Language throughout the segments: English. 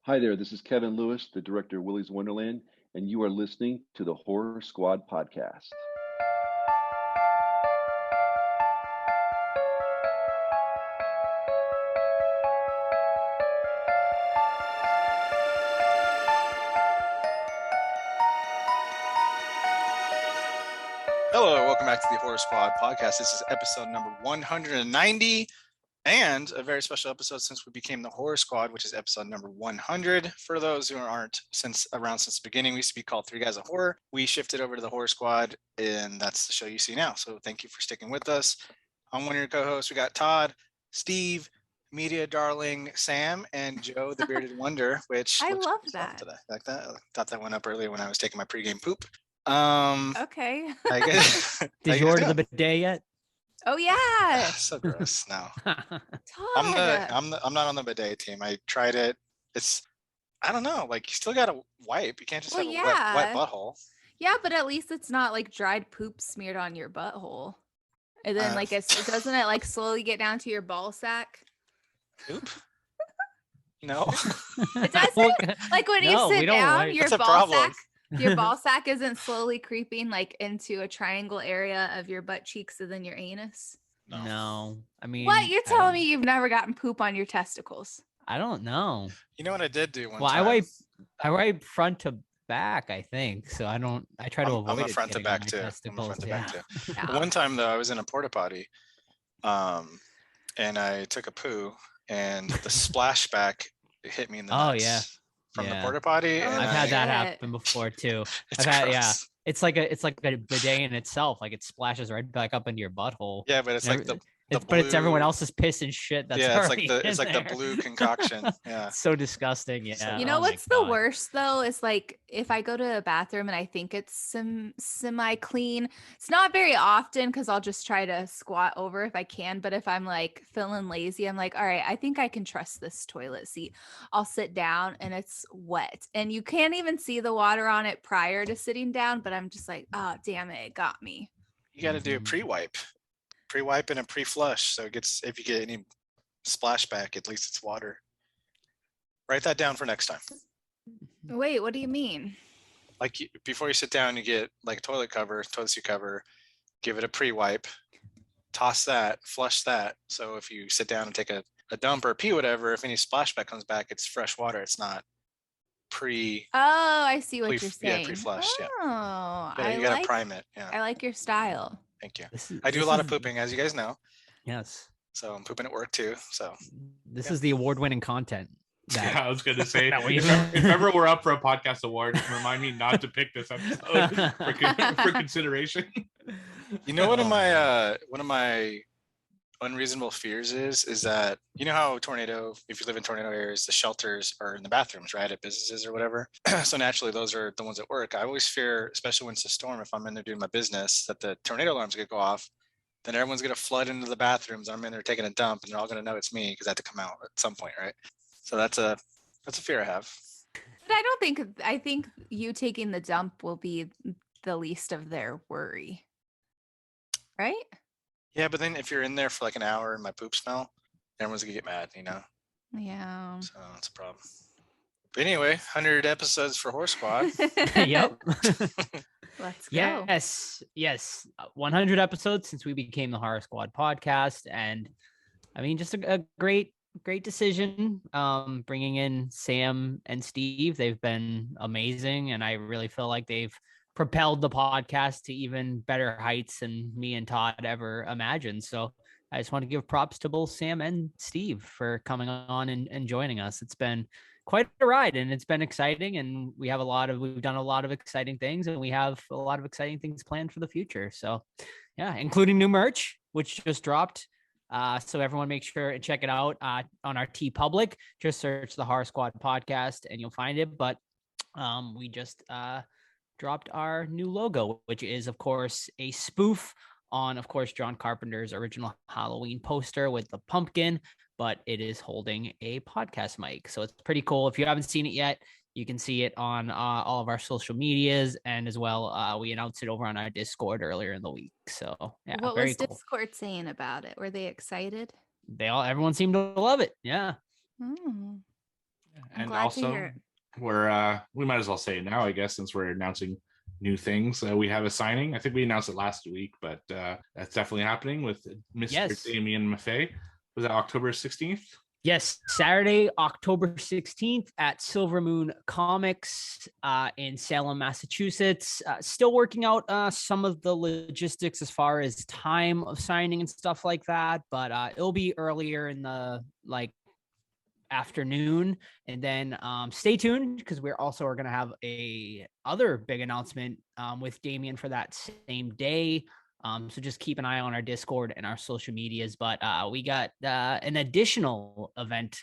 Hi there, this is Kevin Lewis, the director of Willy's Wonderland, and you are listening to the Horror Squad podcast. Hello, welcome back to the Horror Squad podcast. This is episode number 190 and a very special episode since we became the Horror Squad, which is episode number 100. For those who aren't around since the beginning, we used to be called Three Guys of Horror. We shifted over to the Horror Squad, and that's the show you see now. So thank you for sticking with us. I'm one of your co-hosts. We got Todd, Steve, Media Darling, Sam, and Joe, the Bearded Wonder, which I love that. today. Like that. I thought that went up earlier when I was taking my pregame poop. Okay. I guess. Did you order the bidet yet? Oh yeah. So gross. No. Todd. I'm not on the bidet team. I tried it. I don't know. Like, you still gotta wipe. You can't just have a wet butthole. Yeah, but at least it's not like dried poop smeared on your butthole. And then doesn't it like slowly get down to your ball sack? Poop? No. It doesn't. Like when you sit down, your ball sack isn't slowly creeping like into a triangle area of your butt cheeks and then your anus. No. I mean, what? You're telling me you've never gotten poop on your testicles? I don't know. You know what I did do one time? I wipe front to back, I think. So I try to avoid it. I'm a front to back too. Yeah. One time though, I was in a porta potty, and I took a poo, and the splashback hit me in the nuts. Oh yeah. From the porta potty. And I've had that happen before too. It's like a bidet in itself. Like it splashes right back up into your butthole. Yeah, but it's like but it's everyone else's piss and shit. That's it's like the blue concoction. Yeah, it's so disgusting. Yeah, you know what's the worst though is like if I go to a bathroom and I think it's semi clean. It's not very often because I'll just try to squat over if I can. But if I'm like feeling lazy, I'm like, all right, I think I can trust this toilet seat. I'll sit down and it's wet, and you can't even see the water on it prior to sitting down. But I'm just like, oh damn it got me. You got to do a pre-wipe and a pre-flush, so it gets, if you get any splashback, at least it's water. Write that down for next time. Wait, what do you mean? Like before you sit down, you get like a toilet seat cover, give it a pre-wipe, toss that, flush that. So if you sit down and take a dump or pee, whatever, if any splashback comes back, it's fresh water. It's not pre. Oh, I see what you're saying. Yeah, pre-flushed. Oh, you gotta prime it. Yeah, I like your style. Thank you. I do a lot of pooping, as you guys know. Yes. So I'm pooping at work too. So this is the award-winning content. I was going to say, if ever we're up for a podcast award, remind me not to pick this episode for consideration. You know, one of my unreasonable fears is that, you know how if you live in tornado areas, the shelters are in the bathrooms, right, at businesses or whatever. So naturally those are the ones at work. I always fear, especially when it's a storm, if I'm in there doing my business, that the tornado alarm's gonna go off, then everyone's gonna flood into the bathrooms. I'm in there taking a dump and they're all gonna know it's me because I have to come out at some point, right? So that's a fear I have. But I think you taking the dump will be the least of their worry, right? Yeah, but then if you're in there for like an hour and my poop smell, everyone's gonna get mad, you know? Yeah. So that's a problem. But anyway, 100 episodes for Horror Squad. Yep. Let's go. Yes. 100 episodes since we became the Horror Squad podcast. And I mean, just a great decision. Bringing in Sam and Steve, they've been amazing. And I really feel like they've propelled the podcast to even better heights than me and Todd ever imagined. So I just want to give props to both Sam and Steve for coming on and joining us. It's been quite a ride and it's been exciting, and we've done a lot of exciting things, and we have a lot of exciting things planned for the future. So yeah, including new merch, which just dropped. So everyone make sure and check it out on our TeePublic. Just search the Horror Squad podcast and you'll find it. But we just dropped our new logo, which is, of course, a spoof on, of course, John Carpenter's original Halloween poster with the pumpkin, but it is holding a podcast mic. So it's pretty cool. If you haven't seen it yet, you can see it on all of our social medias, and as well, we announced it over on our Discord earlier in the week. So yeah, what very was cool. Discord saying about it? Were they excited? Everyone seemed to love it. Yeah. I'm And glad to also, hear it. we might as well say it now, I guess, since we're announcing new things. We have a signing. I think we announced it last week, but that's definitely happening with Mr. Yes. Damien Maffei. Was that October 16th? Yes, Saturday, October 16th at Silver Moon Comics in Salem, Massachusetts. Still working out some of the logistics as far as time of signing and stuff like that, but it'll be earlier in the afternoon. And then stay tuned because we're also going to have a other big announcement with Damien for that same day. So just keep an eye on our Discord and our social medias. But we got an additional event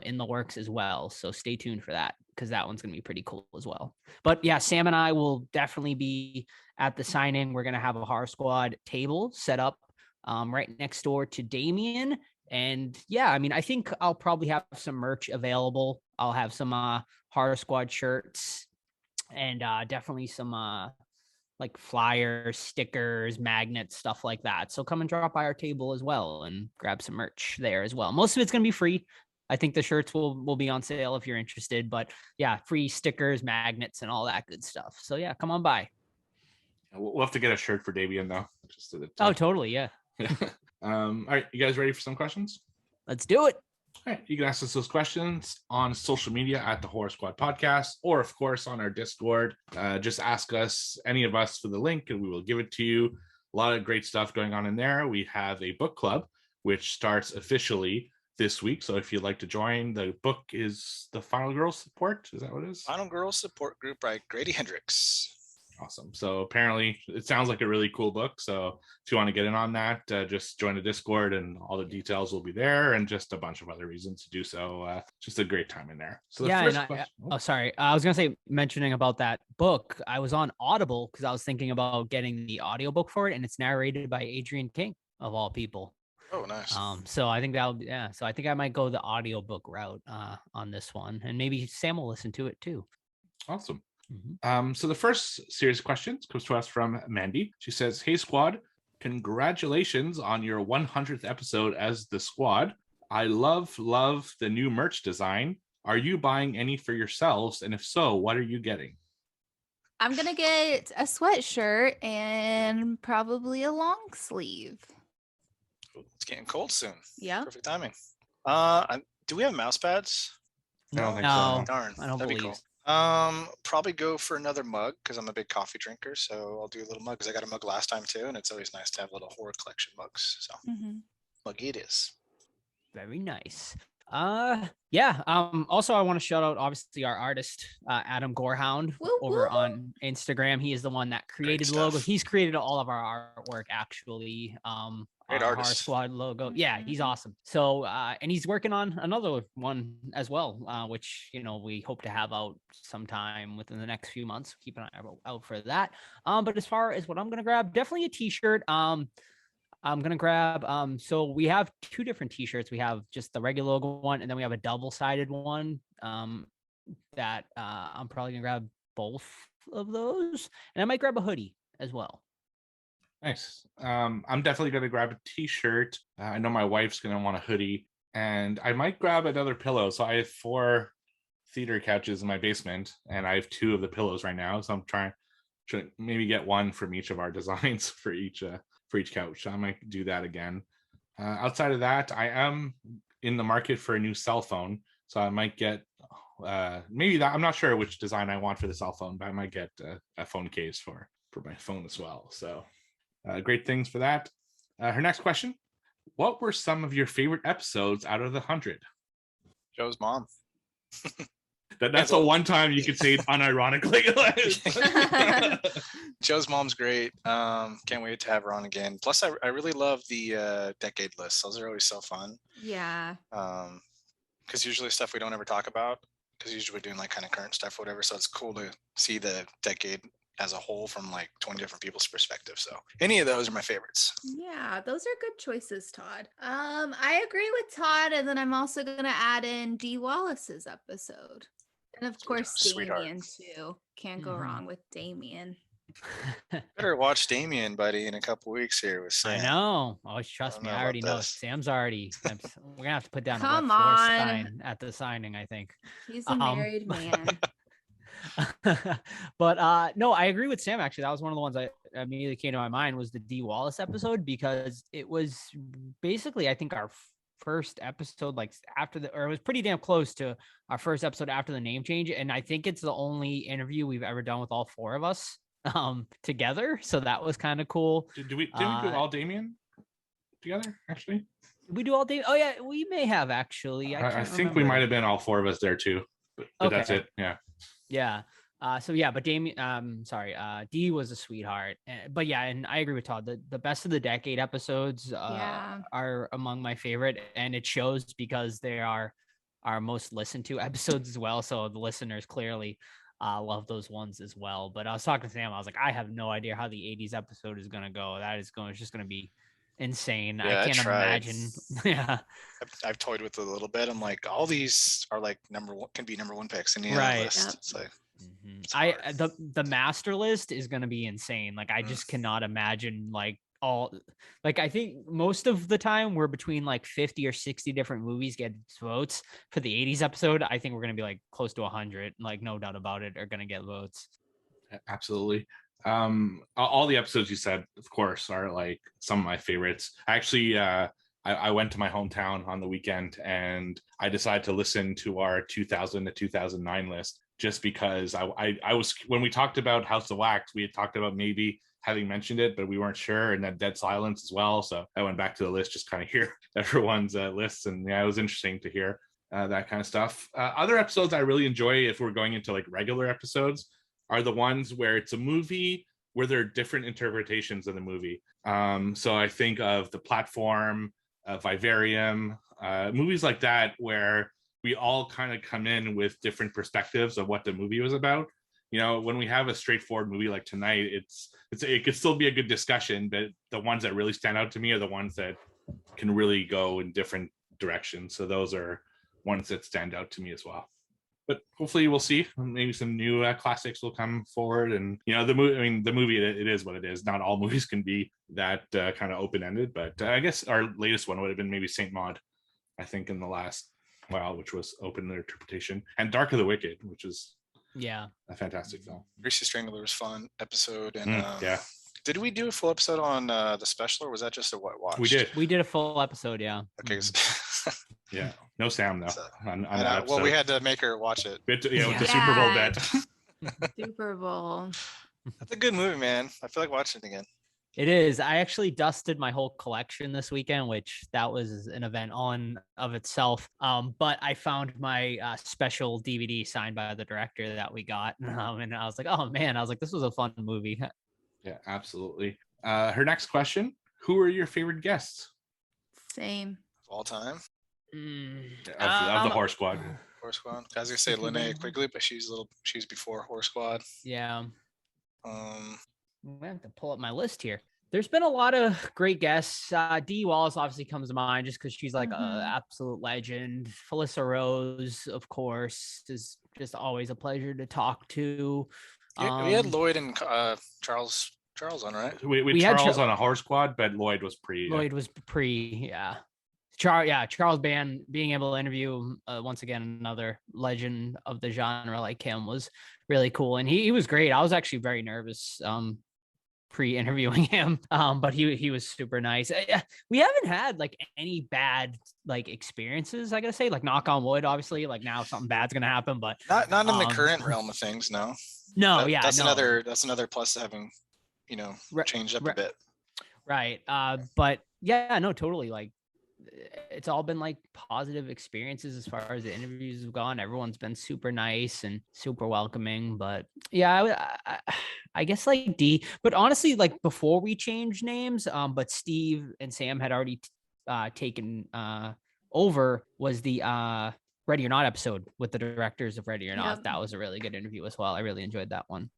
in the works as well. So stay tuned for that because that one's going to be pretty cool as well. But yeah, Sam and I will definitely be at the signing. We're going to have a Horror Squad table set up right next door to Damien. And yeah, I mean, I think I'll probably have some merch available. I'll have some Horror Squad shirts and definitely some like flyers, stickers, magnets, stuff like that. So come and drop by our table as well and grab some merch there as well. Most of it's going to be free. I think the shirts will be on sale if you're interested, but yeah, free stickers, magnets, and all that good stuff. So yeah, come on by. We'll have to get a shirt for Davian though. Just to the Oh, totally. Yeah. All right, you guys ready for some questions? Let's do it. All right, you can ask us those questions on social media at the Horror Squad Podcast, or of course on our Discord. Just ask us, any of us, for the link, and we will give it to you. A lot of great stuff going on in there. We have a book club, which starts officially this week. So if you'd like to join, the book is The Final Girl Support. Is that what it is? Final Girl Support Group by Grady Hendrix. Awesome. So apparently it sounds like a really cool book. So if you want to get in on that, just join the Discord and all the details will be there and just a bunch of other reasons to do so. Just a great time in there. So the first question. Sorry. I was going to say, mentioning about that book, I was on Audible because I was thinking about getting the audiobook for it, and it's narrated by Adrian King of all people. Oh, nice. So I think so I think I might go the audiobook route on this one, and maybe Sam will listen to it too. Awesome. So the first series of questions comes to us from Mandy. She says, "Hey squad, congratulations on your 100th episode as the squad. I love the new merch design. Are you buying any for yourselves? And if so, what are you getting?" I'm going to get a sweatshirt and probably a long sleeve. It's getting cold soon. Yeah. Perfect timing. Do we have mouse pads? I don't think No. so. Darn. I don't That'd be believe cool. Probably go for another mug because I'm a big coffee drinker. So I'll do a little mug because I got a mug last time too, and it's always nice to have little horror collection mugs. So muggy it is. Very nice. Yeah. Also, I want to shout out obviously our artist, Adam Gorehound, over on Instagram. He is the one that created the logo. He's created all of our artwork actually. Great our artist. Horror Squad logo. Yeah, he's awesome. So, and he's working on another one as well, which, we hope to have out sometime within the next few months. Keep an eye out for that. But as far as what I'm going to grab, definitely a t-shirt. I'm going to grab, so we have two different t-shirts. We have just the regular logo one, and then we have a double-sided one that I'm probably going to grab both of those. And I might grab a hoodie as well. Nice. I'm definitely going to grab a t-shirt. I know my wife's going to want a hoodie, and I might grab another pillow. So I have 4 theater couches in my basement, and I have 2 of the pillows right now. So I'm trying to maybe get one from each of our designs for each couch. I might do that again. Outside of that, I am in the market for a new cell phone. So I might get maybe that. I'm not sure which design I want for the cell phone, but I might get a phone case for my phone as well. So great things for that. Her next question: what were some of your favorite episodes out of the 100? Joe's mom. That's the one time you could say it unironically. Joe's mom's great. Can't wait to have her on again. Plus, I really love the decade lists. Those are always so fun. Yeah. Because usually stuff we don't ever talk about, because usually we're doing like kind of current stuff or whatever. So it's cool to see the decade as a whole from like 20 different people's perspective. So any of those are my favorites. Yeah, those are good choices, Todd. I agree with Todd, and then I'm also gonna add in Dee Wallace's episode. And of course, Sweetheart. Damien too. Can't go wrong with Damien. Better watch Damien, buddy, in a couple weeks here with Sam. I know. Oh, trust don't me, know I already about know. this. Sam's already. We're gonna have to put down a wet Come floor on. sign at the signing, I think. He's a married man. But no, I agree with Sam. Actually, that was one of the ones I immediately came to my mind was the D Wallace episode, because it was basically, I think, our first episode, like or it was pretty damn close to our first episode after the name change, and I think it's the only interview we've ever done with all four of us together. So that was kind of cool. Did we do all Damien together? Actually, did we do all day? Oh yeah, we may have actually. I think we might have been all four of us there too. But Okay. That's it. Yeah. Yeah. So yeah, but Damien, D was a sweetheart. But yeah, and I agree with Todd. The best of the decade episodes are among my favorite, and it shows because they are our most listened to episodes as well. So the listeners clearly love those ones as well. But I was talking to Sam, I was like, I have no idea how the 80s episode is gonna go. It's just gonna be insane. Yeah, I can't imagine. Yeah. I've toyed with it a little bit. I'm like, all these are like can be number one picks in the Right. list. Yep. It's like the master list is going to be insane. Like I just cannot imagine like I think most of the time we're between like 50 or 60 different movies get votes. For the 80s episode, I think we're going to be like close to 100, like no doubt about it, are going to get votes. Absolutely. All the episodes you said, of course, are like some of my favorites. Actually, I went to my hometown on the weekend and I decided to listen to our 2000 to 2009 list, just because I was, when we talked about House of Wax, we had talked about maybe having mentioned it, but we weren't sure, and then Dead Silence as well. So I went back to the list, just kind of hear everyone's lists, and yeah, it was interesting to hear that kind of stuff. Other episodes I really enjoy, if we're going into like regular episodes, are the ones where it's a movie where there are different interpretations of the movie. So I think of The Platform, Vivarium, movies like that, where we all kind of come in with different perspectives of what the movie was about. You know, when we have a straightforward movie like tonight, it could still be a good discussion, but the ones that really stand out to me are the ones that can really go in different directions. So those are ones that stand out to me as well. But hopefully we'll see. Maybe some new classics will come forward. And, you know, the movie, it is what it is. Not all movies can be that kind of open-ended. But I guess our latest one would have been maybe Saint Maud, I think, in the last while, which was open interpretation. And Dark of the Wicked, which is a fantastic film. Greasy Strangler was fun episode. And yeah. Did we do a full episode on the special, or was that just a what watch? We did a full episode. Yeah. Okay. Yeah, no Sam though. So, on that episode. Well, we had to make her watch it. With the Super Bowl bet. Super Bowl. That's a good movie, man. I feel like watching it again. It is. I actually dusted my whole collection this weekend, which that was an event on of itself. But I found my special DVD signed by the director that we got, and I was like, oh man, this was a fun movie. Yeah, absolutely. Her next question: who are your favorite guests? Same. All time. Of the Horror Squad. Horror Squad. I was gonna say Linnea Quigley, but she's before Horror Squad. Yeah. I have to pull up my list here. There's been a lot of great guests. Dee Wallace obviously comes to mind just because she's like an absolute legend. Felissa Rose, of course, is just always a pleasure to talk to. We had Lloyd and Charles on, right? We had Charles on a Horror Squad, but Lloyd was pre. Yeah. Charles Band, being able to interview once again another legend of the genre like him was really cool, and he was great. I was actually very nervous pre-interviewing him, but he was super nice. We haven't had like any bad like experiences, I gotta say, like knock on wood, obviously, like now something bad's gonna happen, but not in the current realm of things. That's another plus to having changed up a bit, right? But yeah, no, totally, like it's all been like positive experiences as far as the interviews have gone. Everyone's been super nice and super welcoming. But yeah, I guess like D. But honestly, like before we changed names, but Steve and Sam had already taken over. Was the Ready or Not episode with the directors of Ready or Not. That was a really good interview as well. I really enjoyed that one.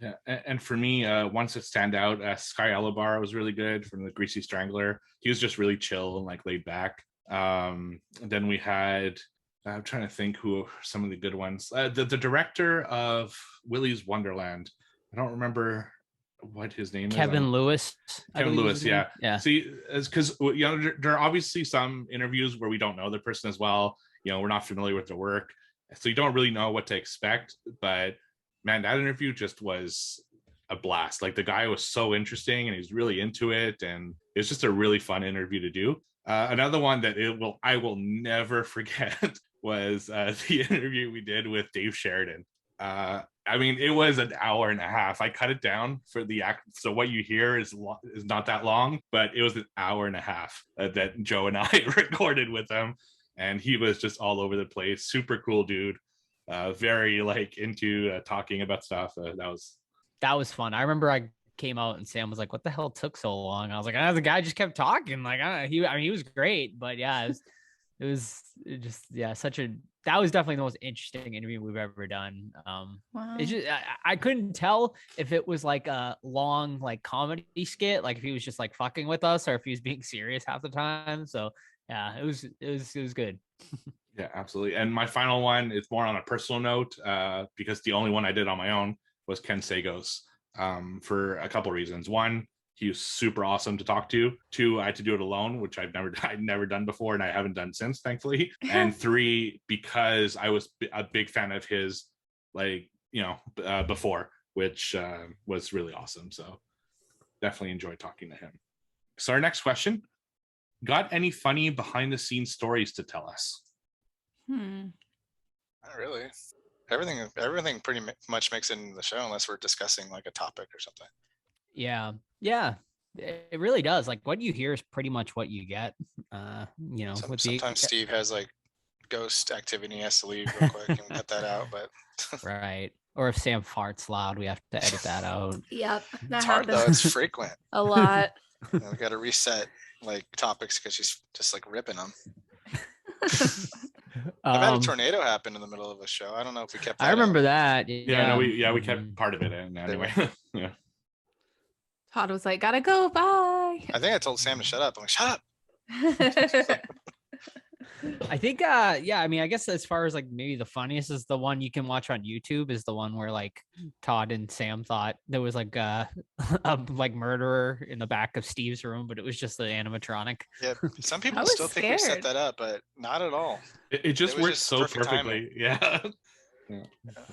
Yeah, and for me, ones that stand out, Sky Alabar was really good from the Greasy Strangler. He was just really chill and like laid back. Then we had, I'm trying to think who some of the good ones. The director of Willy's Wonderland. I don't remember what his name Kevin is. Lewis. Kevin Lewis, yeah. Yeah. See, because there are obviously some interviews where we don't know the person as well. We're not familiar with their work, so you don't really know what to expect. But man, that interview just was a blast. Like the guy was so interesting and he's really into it, and it's just a really fun interview to do. Another one that I will never forget was the interview we did with Dave Sheridan. It was an hour and a half. I cut it down for the act, so what you hear is not that long, but it was an hour and a half that Joe and I recorded with him, and he was just all over the place. Super cool dude, very like into talking about stuff. That was fun. I remember I came out and Sam was like, "What the hell took so long?" I was like, "The guy just kept talking." Like, he was great, but yeah, it was just that was definitely the most interesting interview we've ever done. Wow. It's just I couldn't tell if it was like a long like comedy skit, like if he was just like fucking with us, or if he was being serious half the time. So yeah, it was good. Yeah, absolutely. And my final one is more on a personal note, because the only one I did on my own was Ken Sagoes, for a couple reasons. One, he was super awesome to talk to. Two, I had to do it alone, which I'd never done before, and I haven't done since, thankfully. And three, because I was a big fan of his, before, which was really awesome. So definitely enjoyed talking to him. So our next question: got any funny behind the scenes stories to tell us? Not really. Everything pretty much makes it into the show unless we're discussing like a topic or something. Yeah, it really does. Like what you hear is pretty much what you get. Sometimes Steve has like ghost activity, he has to leave real quick and we cut that out. But right, or if Sam farts loud, we have to edit that out. Yep, that it's hard happens though. It's frequent. a lot. We got to reset like topics because she's just like ripping them. I've had a tornado happen in the middle of a show. I don't know if we kept that. I remember that. We kept part of it in anyway. Yeah. Todd was like, "Gotta go, bye." I think I told Sam to shut up. I'm like, "Shut up." I think I guess as far as like maybe the funniest is the one you can watch on YouTube, is the one where like Todd and Sam thought there was like a like murderer in the back of Steve's room, but it was just the animatronic. Yeah, some people still think we set that up, but not at all. It just works so perfectly. Timing. Yeah.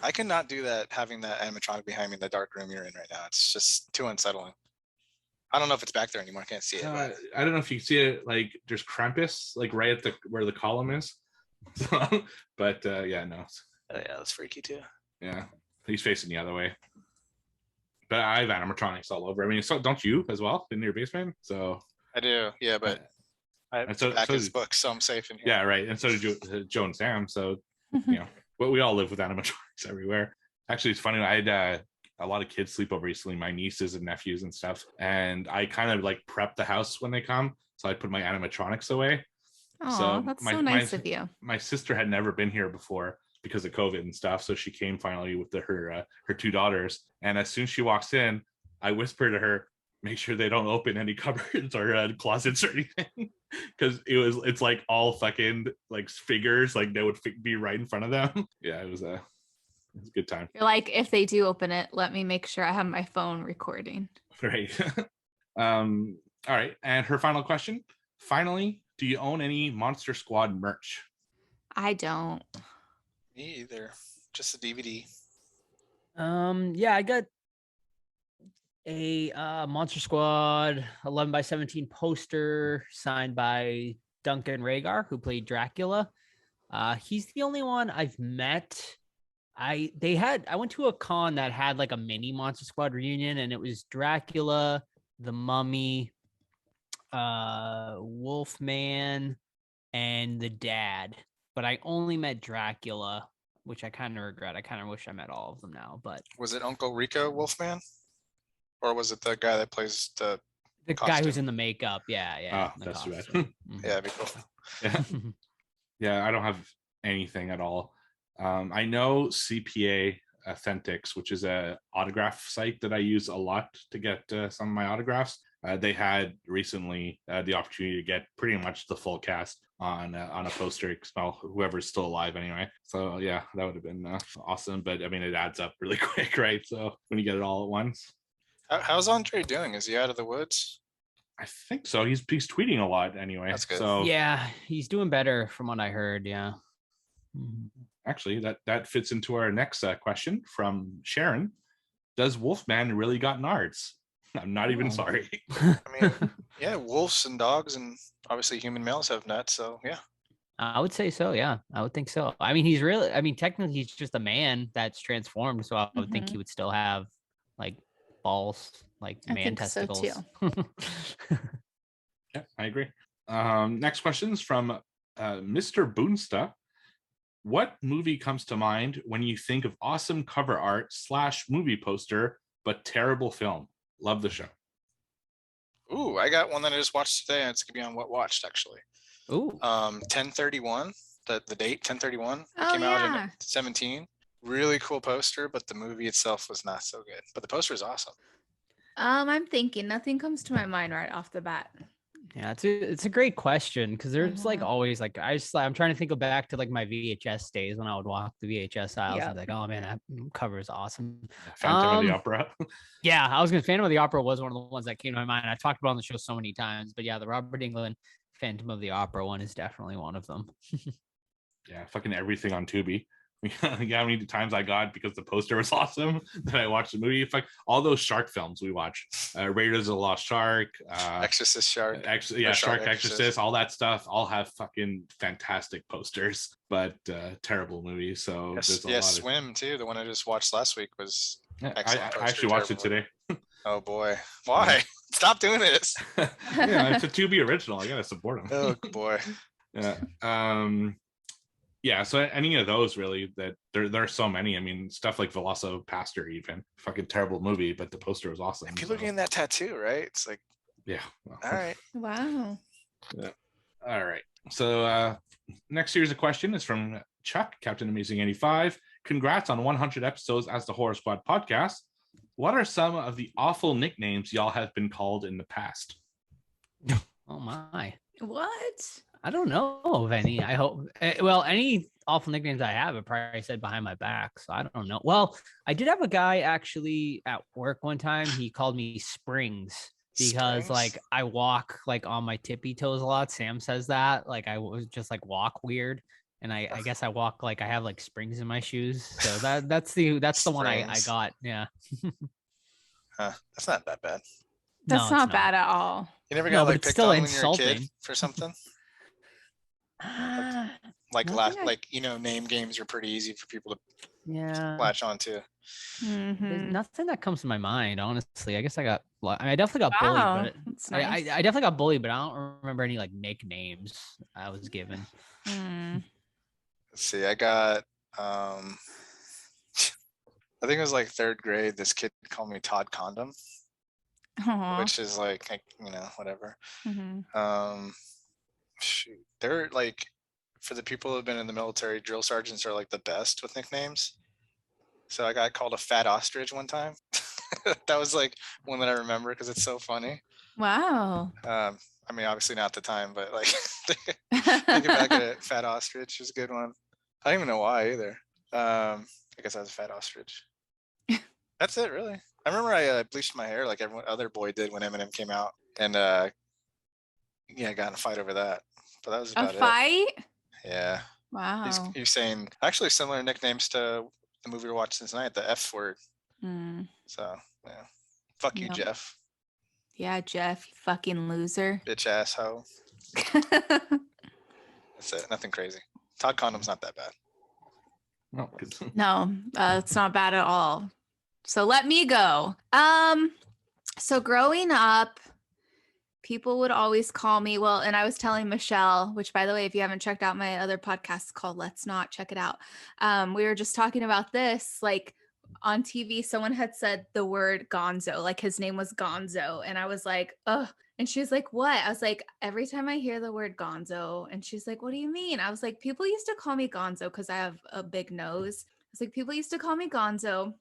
I cannot do that having that animatronic behind me in the dark room you're in right now. It's just too unsettling. I don't know if it's back there anymore. I can't see it. I don't know if you can see it. Like there's Krampus, like right at where the column is. But yeah, no. Oh, yeah, that's freaky too. Yeah, he's facing the other way. But I have animatronics all over. I mean, so don't you as well in your basement? So I do, yeah. But I have back his book, so I'm safe in here. Yeah, right. And so did Joe and Sam. So but we all live with animatronics everywhere. Actually, it's funny. I had a lot of kids sleep over recently, my nieces and nephews and stuff, and I kind of like prep the house when they come, so I put my animatronics away. Oh, that's so nice of you. My sister had never been here before because of COVID and stuff, so she came finally with her two daughters, and as soon as she walks in, I whisper to her, make sure they don't open any cupboards or closets or anything, because it's like all fucking like figures, like they would be right in front of them. Yeah, it was a good time. You're like, if they do open it, let me make sure I have my phone recording. Right. All right. And her final question. Finally, do you own any Monster Squad merch? I don't. Me either. Just a DVD. Yeah, I got a Monster Squad 11x17 poster signed by Duncan Rhaegar, who played Dracula. He's the only one I've met. I went to a con that had like a mini Monster Squad reunion, and it was Dracula, the Mummy, Wolfman, and the Dad. But I only met Dracula, which I kind of regret. I kind of wish I met all of them now. But was it Uncle Rico Wolfman, or was it the guy that plays the guy who's in the makeup? Yeah. Oh, that's too bad. Yeah, that'd be cool. Yeah. Yeah, I don't have anything at all. I know CPA Authentics, which is a autograph site that I use a lot to get some of my autographs. They had recently the opportunity to get pretty much the full cast on a poster. Well, whoever's still alive anyway. So yeah, that would have been awesome. But I mean, it adds up really quick, right? So when you get it all at once. How's Andre doing? Is he out of the woods? I think so. He's tweeting a lot anyway. That's good. So Yeah, he's doing better from what I heard. Yeah. actually, that fits into our next question from Sharon. Does Wolfman really got nards? I'm not even sorry. I mean, yeah, wolves and dogs and obviously human males have nuts. So yeah. I would say so. Yeah, I would think so. I mean, he's really, I mean, technically he's just a man that's transformed. So I would think he would still have like balls, like I man think so, testicles. Yeah, I agree. Next question is from Mr. Boonsta. What movie comes to mind when you think of awesome cover art / movie poster, but terrible film? Love the show. Ooh, I got one that I just watched today, and it's gonna be on What Watched actually. Ooh. 1031. The date 1031 Oh, came out yeah. in 17. Really cool poster, but the movie itself was not so good. But the poster is awesome. I'm thinking nothing comes to my mind right off the bat. Yeah, it's a great question because there's like always like I'm trying to think of back to like my VHS days when I would walk the VHS aisles and be like, oh man, that cover is awesome. Phantom of the Opera. Yeah, I was gonna Phantom of the Opera was one of the ones that came to my mind. I talked about it on the show so many times, but yeah, the Robert Englund Phantom of the Opera one is definitely one of them. Yeah, fucking everything on Tubi. How many times I got because the poster was awesome that I watched the movie. Like all those shark films we watch, Raiders of the Lost Shark, Exorcist Shark, Shark Exorcist, all that stuff. All have fucking fantastic posters, but terrible movies. So Swim too. The one I just watched last week was. I actually watched it today. Oh boy, why? Stop doing this. Yeah, it's a Tubi original. I gotta support them. Oh boy. Yeah. Yeah, so any of those really, that there are so many. I mean, stuff like Velocipaster, even fucking terrible movie, but the poster was awesome. And people are getting that tattoo, right? It's like, yeah. Well, all right. Wow. Yeah. All right. So next series of question is from Chuck, Captain Amazing 85. Congrats on 100 episodes as the Horror Squad podcast. What are some of the awful nicknames y'all have been called in the past? Oh my. What? I don't know of any. I hope. Well, any awful nicknames I have, I probably said behind my back. So I don't know. Well, I did have a guy actually at work one time. He called me Springs because like I walk like on my tippy toes a lot. Sam says that. Like I was just like walk weird. And I guess I walk like I have like springs in my shoes. So that's the one I got. Yeah. That's not that bad. That's not bad at all. You never got like picked on when you were a kid insulting. for something? Like name games are pretty easy for people to latch on to. There's nothing that comes to my mind, honestly. I guess I definitely got bullied, but nice. I definitely got bullied, but I don't remember any like nicknames I was given. Let's see, I got I think it was like 3rd grade. This kid called me Todd Condom. Aww. Which is like whatever. Shoot, they're like, for the people who have been in the military, drill sergeants are like the best with nicknames. So I got called a fat ostrich one time. That was like one that I remember because it's so funny. Wow. I mean, obviously not the time, but like thinking back at it, fat ostrich is a good one. I don't even know why either. I guess I was a fat ostrich. That's it, really. I remember I bleached my hair like every other boy did when Eminem came out, and I got in a fight over that. But that was about it. A fight? Yeah. Wow. He's saying actually similar nicknames to the movie we're watching tonight, the F word. So yeah, fuck you, Jeff. Yeah, Jeff, you fucking loser. Bitch asshole. That's it. Nothing crazy. Todd Condom's not that bad. No, it's not bad at all. So let me go. So growing up, people would always call me, and I was telling Michelle, which by the way, if you haven't checked out my other podcast called Let's Not, check it out. We were just talking about this, like on TV, someone had said the word Gonzo, like his name was Gonzo. And I was like, ugh. And she was like, what? I was like, every time I hear the word Gonzo. And she's like, what do you mean? I was like, people used to call me Gonzo because I have a big nose. I was like, people used to call me Gonzo.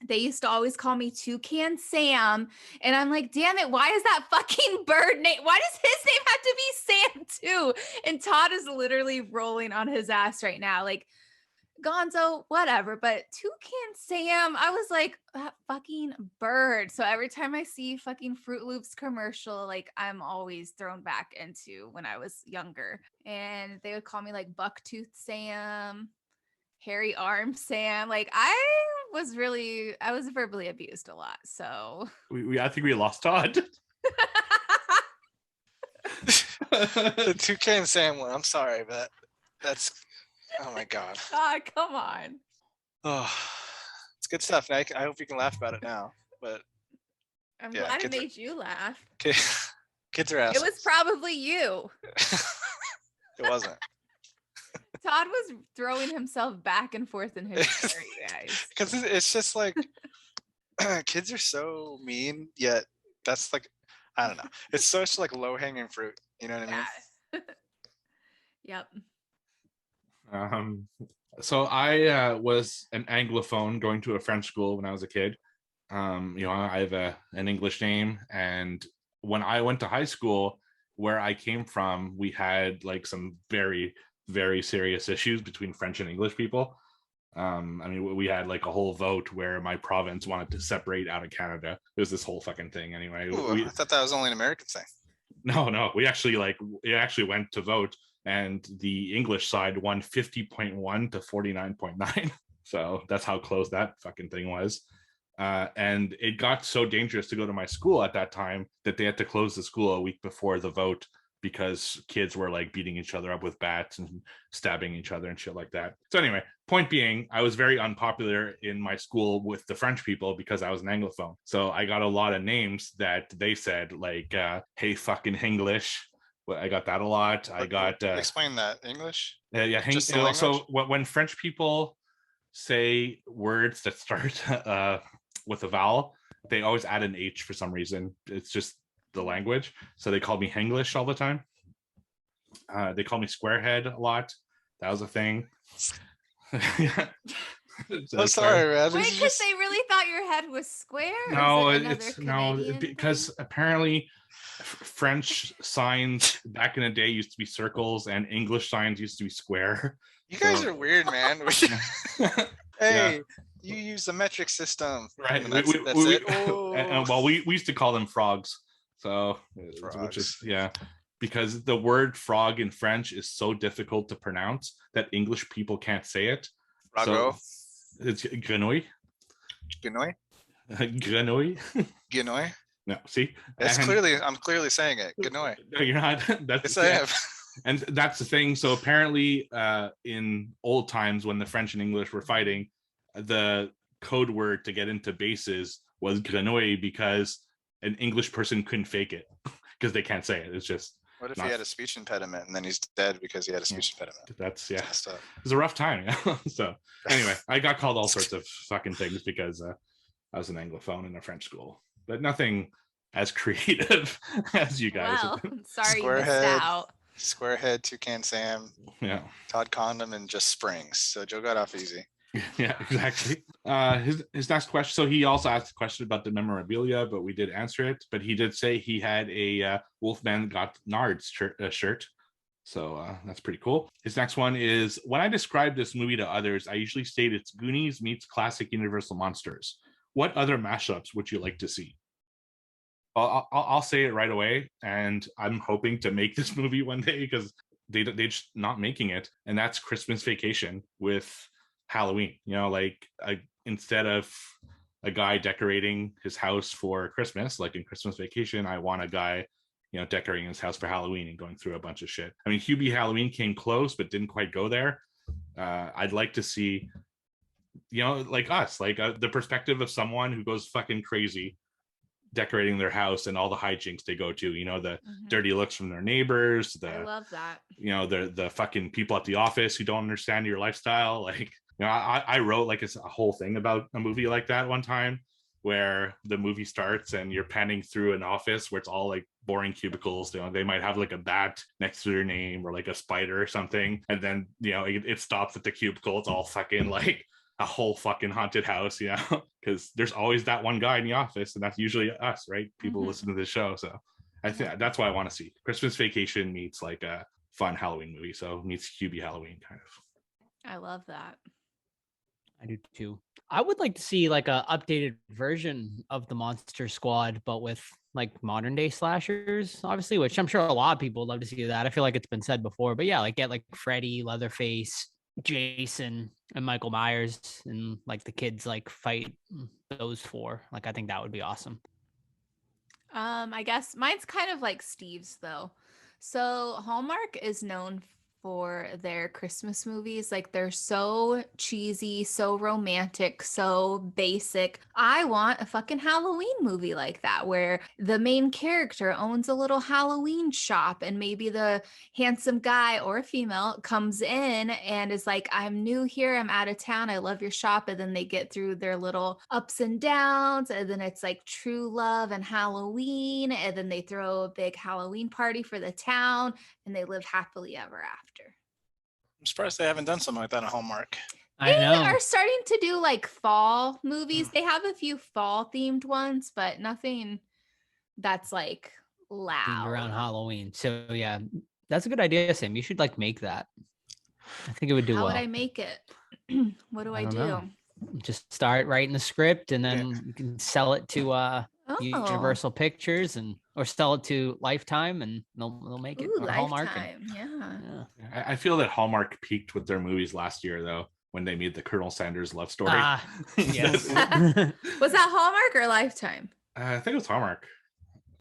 They used to always call me Toucan Sam. And I'm like, damn it, why is that fucking bird name? Why does his name have to be Sam too? And Todd is literally rolling on his ass right now. Like, Gonzo, whatever. But Toucan Sam, I was like, that fucking bird. So every time I see fucking Fruit Loops commercial, like I'm always thrown back into when I was younger. And they would call me like Bucktooth Sam, Hairy Arm Sam. Like I was verbally abused a lot. So I think we lost Todd. The Toucan Sam one. I'm sorry, but that's oh my god. God, come on. Oh, it's good stuff, Nick. I hope you can laugh about it now. But I'm Yeah, glad it kids are- made you laugh. kids are It assholes. was probably you. It wasn't. Todd was throwing himself back and forth in his chair, you guys. Because it's just like kids are so mean, yet that's like I don't know. It's such like low hanging fruit. You know what I mean? Yep. So I was an Anglophone going to a French school when I was a kid. I have an English name, and when I went to high school, where I came from, we had like some very, very serious issues between French and English people. We had like a whole vote where my province wanted to separate out of Canada. It was this whole fucking thing. Anyway, Ooh, I thought that was only an American thing. No, we actually went to vote, and the English side won 50.1 to 49.9. So that's how close that fucking thing was. And it got so dangerous to go to my school at that time that they had to close the school a week before the vote because kids were like beating each other up with bats and stabbing each other and shit like that. So anyway, point being, I was very unpopular in my school with the French people because I was an Anglophone. So I got a lot of names that they said like, hey, fucking English. I got that a lot. I got... Explain that. English? Yeah. Just the So when French people say words that start with a vowel, they always add an H for some reason. It's just the language. So they called me Henglish all the time. They call me Squarehead a lot. That was a thing. I'm sorry, man. Wait, because they really thought your head was square? No, it's because apparently French signs back in the day used to be circles and English signs used to be square. You guys are weird, man. Hey, Yeah. you use the metric system. Right. And that's it. Oh. We used to call them frogs. So, which is, yeah, because the word frog in French is so difficult to pronounce that English people can't say it. Frago. So it's grenouille. Grenouille? Grenouille. Grenouille? No, see? I'm clearly saying it. Grenouille. No, you're not. That's Yes, I am. And that's the thing. So apparently in old times when the French and English were fighting, the code word to get into bases was grenouille because an English person couldn't fake it because they can't say it. It's just... What if he had a speech impediment and then he's dead because he had a speech impediment? That's, yeah. Messed up. It was a rough time. So anyway, I got called all sorts of fucking things because I was an Anglophone in a French school, but nothing as creative as you guys. Well, sorry you missed out. Squarehead, Toucan Sam, Yeah. Todd Condom, and just Springs. So Joe got off easy. Yeah, exactly. His next question. So he also asked a question about the memorabilia, but we did answer it. But he did say he had a Wolfman Got Nards shirt. So that's pretty cool. His next one is, when I describe this movie to others, I usually state it's Goonies meets classic Universal monsters. What other mashups would you like to see? I'll say it right away, and I'm hoping to make this movie one day because they're just not making it, and that's Christmas Vacation with Halloween. Instead of a guy decorating his house for Christmas, like in Christmas Vacation, I want a guy, decorating his house for Halloween and going through a bunch of shit. I mean, Hubie Halloween came close, but didn't quite go there. I'd like to see, like us, the perspective of someone who goes fucking crazy decorating their house and all the hijinks they go to, the dirty looks from their neighbors, I love that. The fucking people at the office who don't understand your lifestyle. I wrote a whole thing about a movie like that one time, where the movie starts and you're panning through an office where it's all like boring cubicles. They might have like a bat next to their name or like a spider or something, and then it stops at the cubicle. It's all fucking like a whole fucking haunted house, because there's always that one guy in the office, and that's usually us, right? People listen to this show. So I think that's what I want to see. Christmas Vacation meets like a fun Halloween movie. So meets Hubie Halloween kind of. I love that. I do too. I would like to see like a updated version of the Monster Squad, but with like modern day slashers, obviously, which I'm sure a lot of people would love to see that. I feel like it's been said before, but yeah, like get like Freddy, Leatherface, Jason, and Michael Myers, and like the kids like fight those four. Like I think that would be awesome. I guess mine's kind of like Steve's though. So Hallmark is known for their Christmas movies. Like they're so cheesy, so romantic, so basic. I want a fucking Halloween movie like that where the main character owns a little Halloween shop and maybe the handsome guy or female comes in and is like, I'm new here, I'm out of town, I love your shop. And then they get through their little ups and downs. And then it's like true love and Halloween. And then they throw a big Halloween party for the town and they live happily ever after. I'm surprised they haven't done something like that in Hallmark. I They know. are starting to do like fall movies. They have a few fall themed ones, but nothing that's like Themed around loud. Halloween. So yeah, that's a good idea, Sam. You should like make that. I think it would do How well. would I make it? What do I don't do? know. Just start writing the script and then you can sell it to Universal Pictures or sell it to Lifetime and they'll make it. Ooh, Or Hallmark. Lifetime. Yeah. Yeah. I feel that Hallmark peaked with their movies last year, though, when they made the Colonel Sanders love story. Yes. Was that Hallmark or Lifetime? I think it was Hallmark.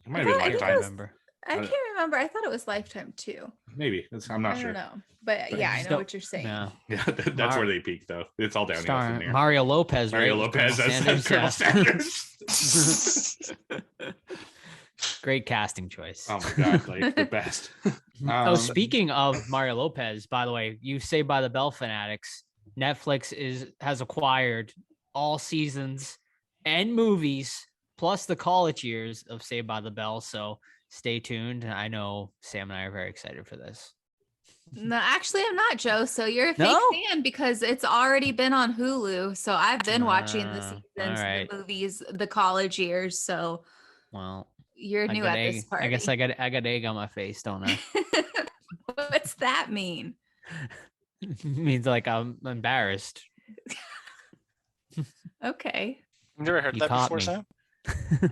It might I have been thought- I think I it Lifetime. was- remember. I can't remember. I thought it was Lifetime too. Maybe. I'm not I sure. don't know. But But yeah, I just know don't- what you're saying. Yeah. Yeah, that's where they peaked, though. It's all downhill from Starring there. Mario Lopez, Mario right? Lopez as Sanders, Colonel yeah. Sanders. Great casting choice. Oh my god, like the best. Speaking of Mario Lopez, by the way, you Saved by the Bell fanatics, Netflix has acquired all seasons and movies plus the college years of Saved by the Bell. So stay tuned. I know Sam and I are very excited for this. No, actually, I'm not, Joe. So you're a fake No? fan because it's already been on Hulu. So I've been watching the all seasons, right. the movies, the college years. So Well, you're I new got at this egg. party. I guess I got egg on my face, don't I? What's that mean? Means like I'm embarrassed. Okay. You've never heard You that caught before, me. Sam?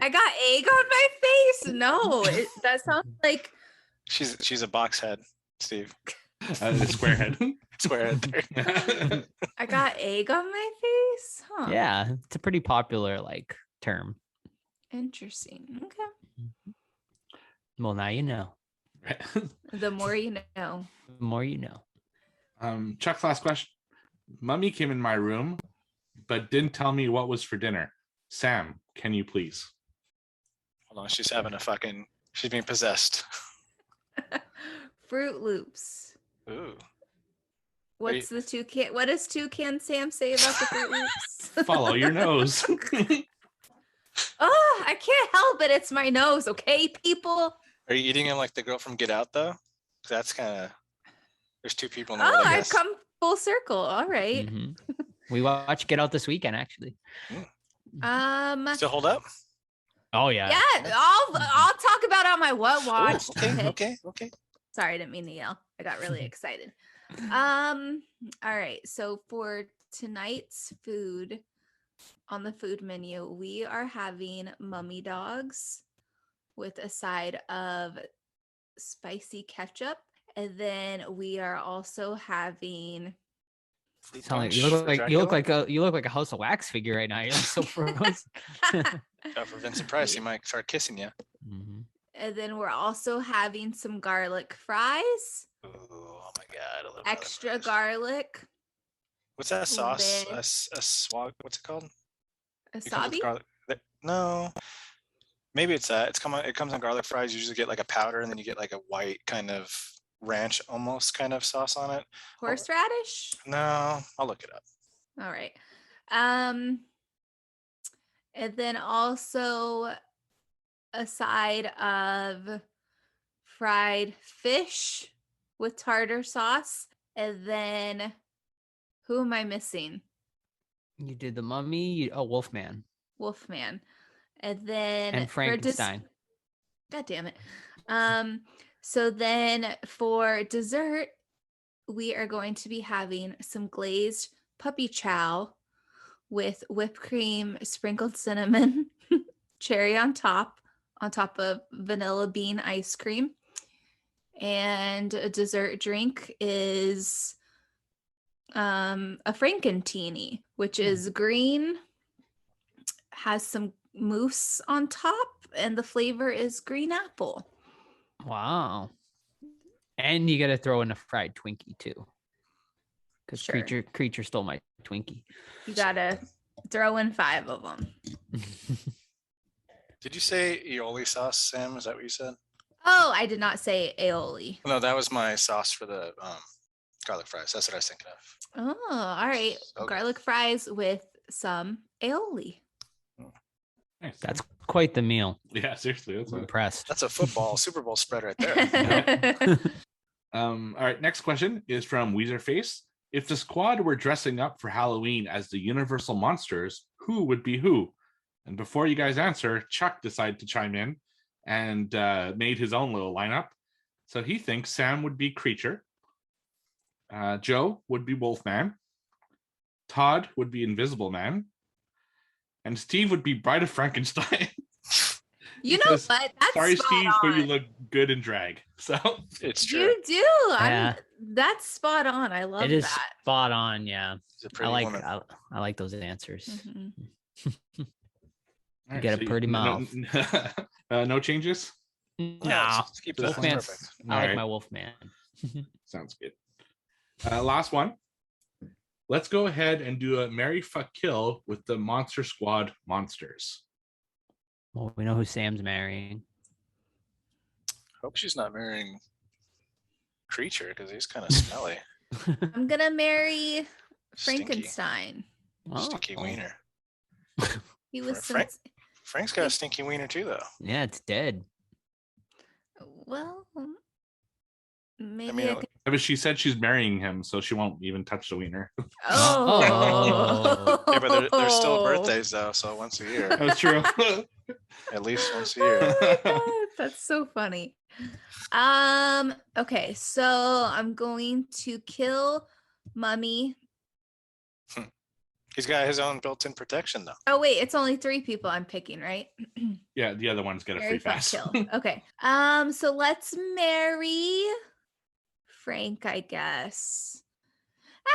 I got egg on my face. No, that sounds like She's a box head, Steve. Square head. Square head there. I got egg on my face. Huh. Yeah, it's a pretty popular like term. Interesting. Okay. Well, now you know. The more you know. The more you know. Chuck's last question. Mummy came in my room, but didn't tell me what was for dinner. Sam, can you please? Hold on, she's being possessed. Fruit Loops. Ooh. What's the toucan? What does Toucan Sam say about the Fruit Loops? Follow your nose. Oh, I can't help it. It's my nose. Okay, people. Are you eating him like the girl from Get Out though? 'Cause that's kind of. There's two people in the Oh, world, I I've guess. come full circle. All right. Mhm. We watched Get Out this weekend, actually. Still hold up? Oh yeah. Yeah, I'll talk about on my what watch. Ooh, okay. Sorry, I didn't mean to yell. I got really excited. All right. So for tonight's food on the food menu, we are having mummy dogs with a side of spicy ketchup. And then we are also having You look like a House of Wax figure right now. You're so frozen. For Vincent Price, he might start kissing you. Mhm. and then we're also having some garlic fries, Ooh, oh my god! I love extra garlic. garlic, What's that sauce? bit. A swag. What's it called? It comes with wasabi. garlic. No, maybe it's that. It comes in garlic fries. You usually get like a powder, and then you get like a white kind of ranch almost kind of sauce on it. Horseradish. No, I'll look it up. All right. And then also a side of fried fish with tartar sauce. And then who am I missing? You did the Mummy. Wolfman Wolfman. And then and for Frankenstein. God damn it. So then for dessert, we are going to be having some glazed puppy chow with whipped cream, sprinkled cinnamon, cherry on top of vanilla bean ice cream. And a dessert drink is a Frankentini, which is green, has some mousse on top, and the flavor is green apple. Wow. And you got to throw in a fried Twinkie too. Because Sure. creature stole my Twinkie. You gotta throw in 5 of them. Did you say aioli sauce, Sam? Is that what you said? Oh, I did not say aioli. No, that was my sauce for the garlic fries. That's what I was thinking of. Oh, all right. So good. Garlic fries with some aioli. Nice. That's quite the meal. Yeah, seriously. That's I'm impressed. That's a football Super Bowl spread right there. All right, next question is from Weezerface. If the squad were dressing up for Halloween as the Universal Monsters, who would be who? And before you guys answer, Chuck decided to chime in and made his own little lineup. So he thinks Sam would be Creature, Joe would be Wolfman, Todd would be Invisible Man, and Steve would be Bride of Frankenstein. You know what? That's Sorry, spot Steve, on. but you look good in drag. So It's true. You do. Yeah. That's spot on. I love It is that. spot on. Yeah. It's a pretty woman. I like those answers. Mhm. All right, get a so pretty mouth. No changes? No. Let's keep that. That's Wolfman. perfect. I like Alright. my Wolfman. Sounds good. Last one. Let's go ahead and do a Marry Fuck Kill with the Monster Squad monsters. Well, we know who Sam's marrying. Hope she's not marrying Creature because he's kind of smelly. I'm gonna marry Stinky. Frankenstein. Stinky wiener. He was Frank- Frank's got a stinky wiener too, though. Yeah, it's dead. well, maybe mean, I it- could... Yeah, but she said she's marrying him, so she won't even touch the wiener. Oh. Yeah, but they're still birthdays though, so once a year, That's true. at least once a year. That's so funny. Okay, so I'm going to kill Mummy. He's got his own built-in protection though. Oh wait, it's only 3 people I'm picking, right? Yeah, the other ones get a Marry, free fuck, pass. kill. Okay. So let's marry Frank, I guess.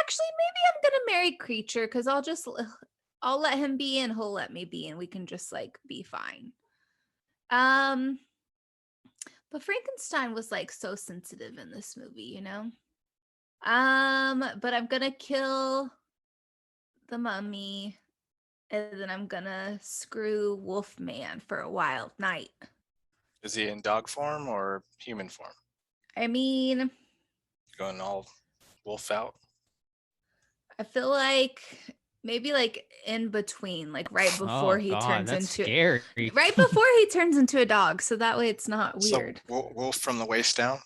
Actually, maybe I'm gonna marry Creature because I'll let him be and he'll let me be and we can just like be fine. But Frankenstein was like so sensitive in this movie, you know? But I'm gonna kill the Mummy and then I'm gonna screw Wolfman for a wild night. Is he in dog form or human form? I mean, Going all wolf out? I feel like maybe like in between, like right before he turns that's into scary. right before he turns into a dog, so that way it's not weird. So wolf from the waist down.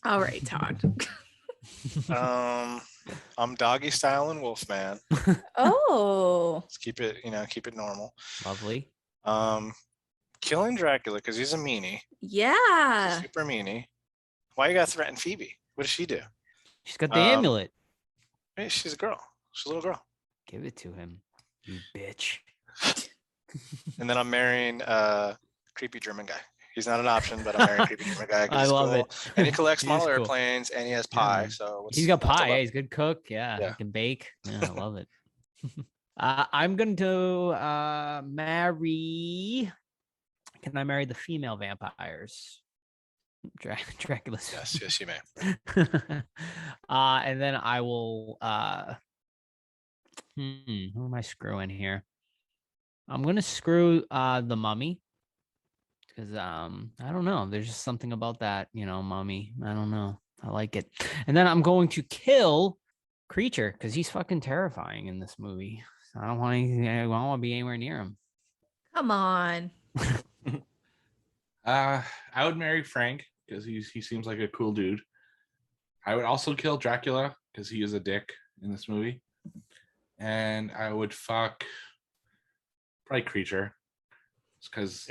All right, Todd. I'm doggy style and Wolfman. Oh, Let's keep it normal. Lovely. Killing Dracula because he's a meanie. yeah. Super meanie. Why you gotta threaten Phoebe? What does she do? She's got the Um, amulet. Hey, she's a girl. She's a little girl. Give it to him, you bitch. And then I'm marrying creepy German guy. He's not an option, but I'm marrying creepy German guy. 'cause I he's love cool. it. And he collects He is model cool. airplanes, and he has pie. Yeah. So He's got what's not to pie. Yeah, love? he's a good cook. Yeah, Yeah. he can bake. Yeah, I love it. I'm going to marry. Can I marry the female vampires? Dracula's. Yes, you may. And then I will. Who am I screwing here? I'm gonna screw the Mummy because I don't know. There's just something about that, Mummy. I don't know. I like it. And then I'm going to kill Creature because he's fucking terrifying in this movie. I don't want to be anywhere near him. Come on. I would marry Frank because he seems like a cool dude. I would also kill Dracula because he is a dick in this movie. And I would fuck probably Creature because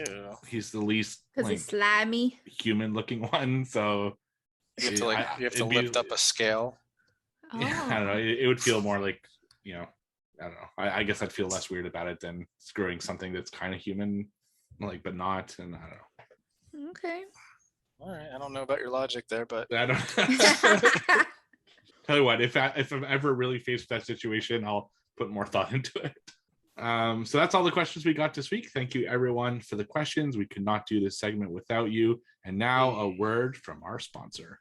he's the least Because he's slimy. human looking one. So You have to, you have to it'd be- lift up a scale. Oh. yeah, I don't know. It would feel more like, I don't know. I guess I'd feel less weird about it than screwing something that's kind of human, like, but not. And I don't know. Okay. All right. I don't know about your logic there, but I don't. Tell you what, if I'm ever really faced with that situation, I'll put more thought into it. So that's all the questions we got this week. Thank you, everyone, for the questions. We could not do this segment without you. And now a word from our sponsor.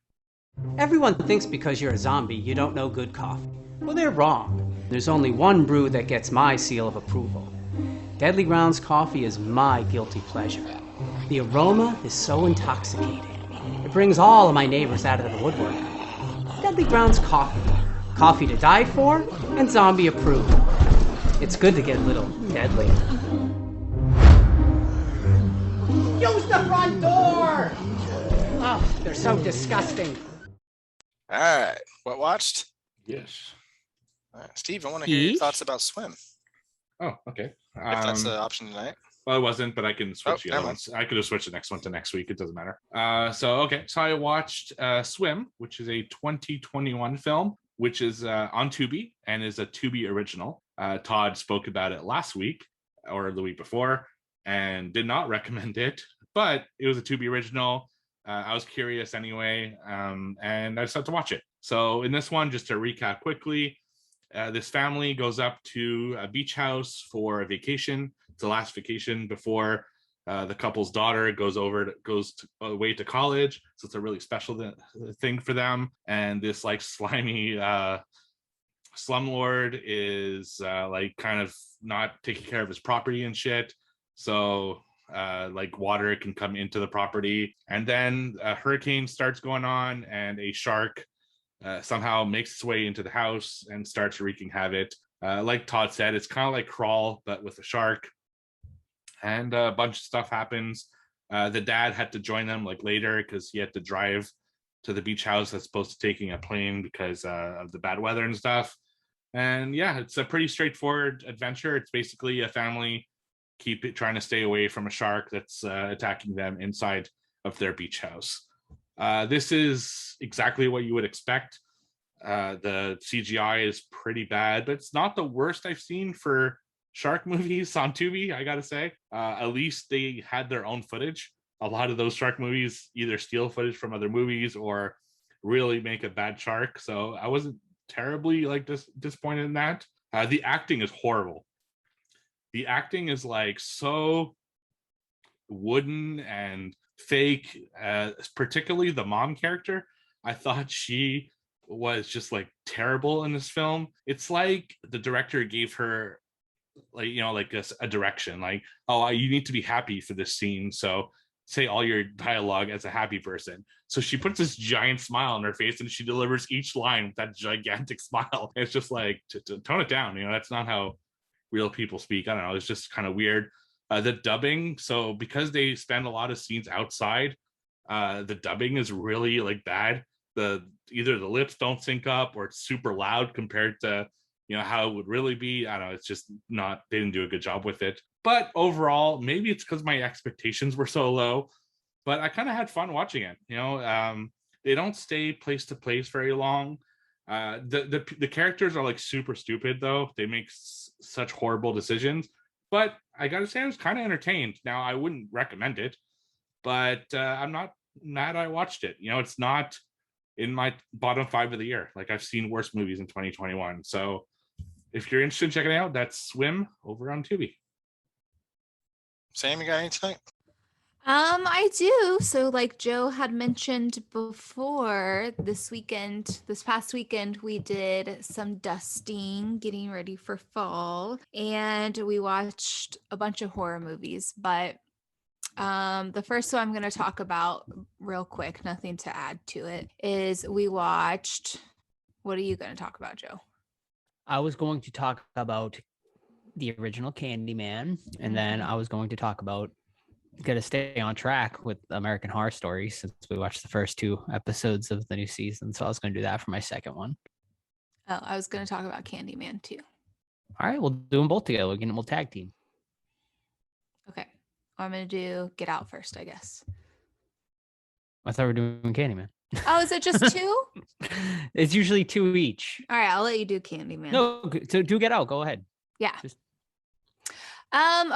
Everyone thinks because you're a zombie, you don't know good coffee. Well, they're wrong. There's only one brew that gets my seal of approval. Deadly Grounds coffee is my guilty pleasure. The aroma is so intoxicating. It brings all of my neighbors out of the woodwork. Deadly Grounds coffee. Coffee to die for and zombie approved. It's good to get a little deadly. Use the front door! Oh, they're so disgusting. all right. What watched? Yes. All right. Steve, I want to hear your Yeesh. thoughts about Swim. Oh, okay. If that's an option tonight. Well, it wasn't, but I can switch the never other mind. ones. I could have switched the next one to next week. It doesn't matter. So I watched Swim, which is a 2021 film, which is on Tubi and is a Tubi original. Todd spoke about it last week or the week before and did not recommend it, but it was a Tubi original. I was curious anyway, and I decided to watch it. So in this one, just to recap quickly, this family goes up to a beach house for a vacation. It's the last vacation before the couple's daughter goes away to college. So it's a really special thing for them. And this like slimy slumlord is like kind of not taking care of his property and shit. So like water can come into the property. And then a hurricane starts going on and a shark somehow makes its way into the house and starts wreaking havoc. Like Todd said, it's kind of like Crawl, but with a shark. And a bunch of stuff happens. The dad had to join them like later because he had to drive to the beach house as opposed to taking a plane because of the bad weather and stuff. And yeah, it's a pretty straightforward adventure. It's basically a family trying to stay away from a shark that's attacking them inside of their beach house. This is exactly what you would expect. The CGI is pretty bad, but it's not the worst I've seen for shark movies on Tubi, I gotta say. At least they had their own footage. A lot of those shark movies either steal footage from other movies or really make a bad shark. So I wasn't terribly like disappointed in that. The acting is horrible. The acting is like so wooden and fake, particularly the mom character. I thought she was just like terrible in this film. It's like the director gave her like, you know, like a direction, like, oh, you need to be happy for this scene, so say all your dialogue as a happy person. So she puts this giant smile on her face and she delivers each line with that gigantic smile. It's just like to tone it down, you know. That's not how real people speak. I don't know, it's just kind of weird. The dubbing, so because they spend a lot of scenes outside, the dubbing is really like bad. Either the lips don't sync up or it's super loud compared to, you know, how it would really be. I don't know, it's just not, they didn't do a good job with it. But overall, maybe it's because my expectations were so low, but I kind of had fun watching it. You know, they don't stay place to place very long. The characters are like super stupid though. They make such horrible decisions, but I gotta say I was kind of entertained. Now I wouldn't recommend it, but I'm not mad I watched it. You know, it's not in my bottom 5 of the year. Like, I've seen worse movies in 2021. So if you're interested in checking it out, that's Swim over on Tubi. Sam, you got any tonight? I do. So like Joe had mentioned before, this past weekend, we did some dusting, getting ready for fall, and we watched a bunch of horror movies. But the first one I'm going to talk about real quick, nothing to add to it, is we watched, what are you going to talk about, Joe? I was going to talk about the original Candyman, and then I was going to talk about, got to stay on track with American Horror Story since we watched the first 2 episodes of the new season. So I was going to do that for my second one. Oh, I was going to talk about Candyman too. All right, we'll do them both together. We'll tag team. Okay. I'm going to do Get Out first, I guess. I thought we were doing Candyman. Oh, is it just two? It's usually 2 each. All right, I'll let you do Candyman. No, so do Get Out. Go ahead. Yeah. Just-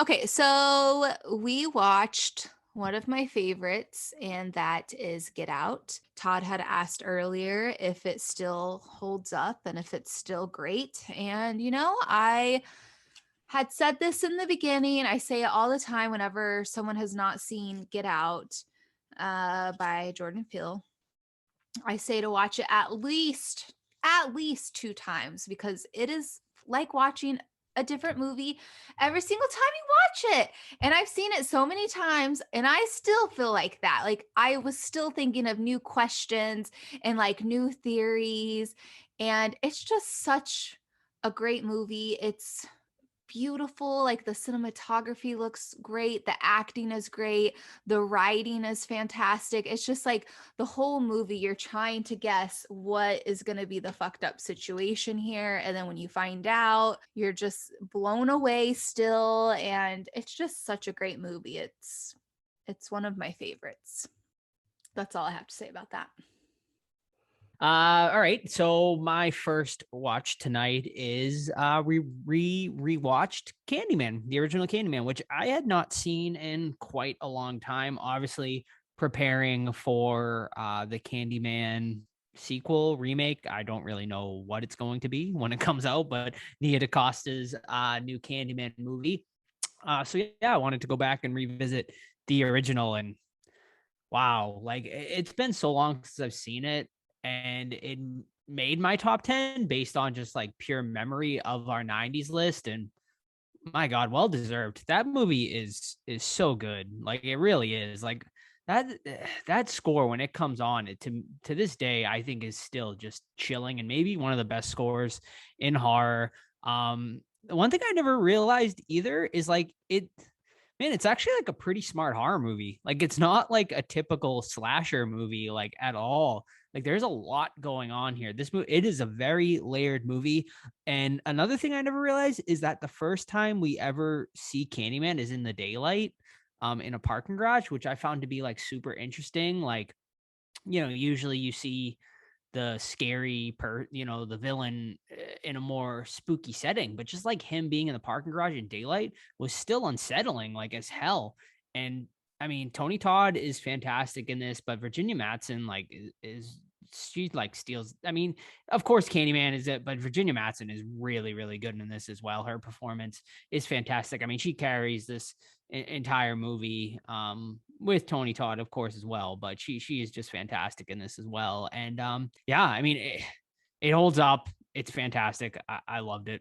Okay, so we watched one of my favorites, and that is Get Out. Todd had asked earlier if it still holds up and if it's still great. And, I had said this in the beginning. I say it all the time whenever someone has not seen Get Out by Jordan Peele. I say to watch it at least 2 times, because it is like watching a different movie every single time you watch it. And I've seen it so many times and I still feel like that. Like I was still thinking of new questions and like new theories. And it's just such a great movie. It's beautiful. Like the cinematography looks great. The acting is great. The writing is fantastic. It's just like the whole movie, you're trying to guess what is going to be the fucked up situation here. And then when you find out, you're just blown away still. And it's just such a great movie. It's one of my favorites. That's all I have to say about that. All right. So my first watch tonight is we rewatched Candyman, the original Candyman, which I had not seen in quite a long time. Obviously, preparing for the Candyman sequel remake. I don't really know what it's going to be when it comes out, but Nia DaCosta's new Candyman movie. So yeah, I wanted to go back and revisit the original, and wow, like it's been so long since I've seen it, and it made my top 10 based on just like pure memory of our 90s list. And my God, well deserved. That movie is so good. Like it really is. Like that score when it comes on, it to this day, I think is still just chilling and maybe one of the best scores in horror. One thing I never realized either is like it's actually like a pretty smart horror movie. Like it's not like a typical slasher movie like at all. Like there's a lot going on here. This movie, it is a very layered movie. And another thing I never realized is that the first time we ever see Candyman is in the daylight, in a parking garage, which I found to be like super interesting. Like, usually you see the scary the villain in a more spooky setting, but just like him being in the parking garage in daylight was still unsettling like as hell. And I mean, Tony Todd is fantastic in this, but Virginia Madsen like is she like steals. I mean, of course Candyman is it, but Virginia Madsen is really, really good in this as well. Her performance is fantastic. I mean, she carries this entire movie with Tony Todd, of course, as well, but she is just fantastic in this as well. And yeah, I mean, it holds up. It's fantastic. I loved it.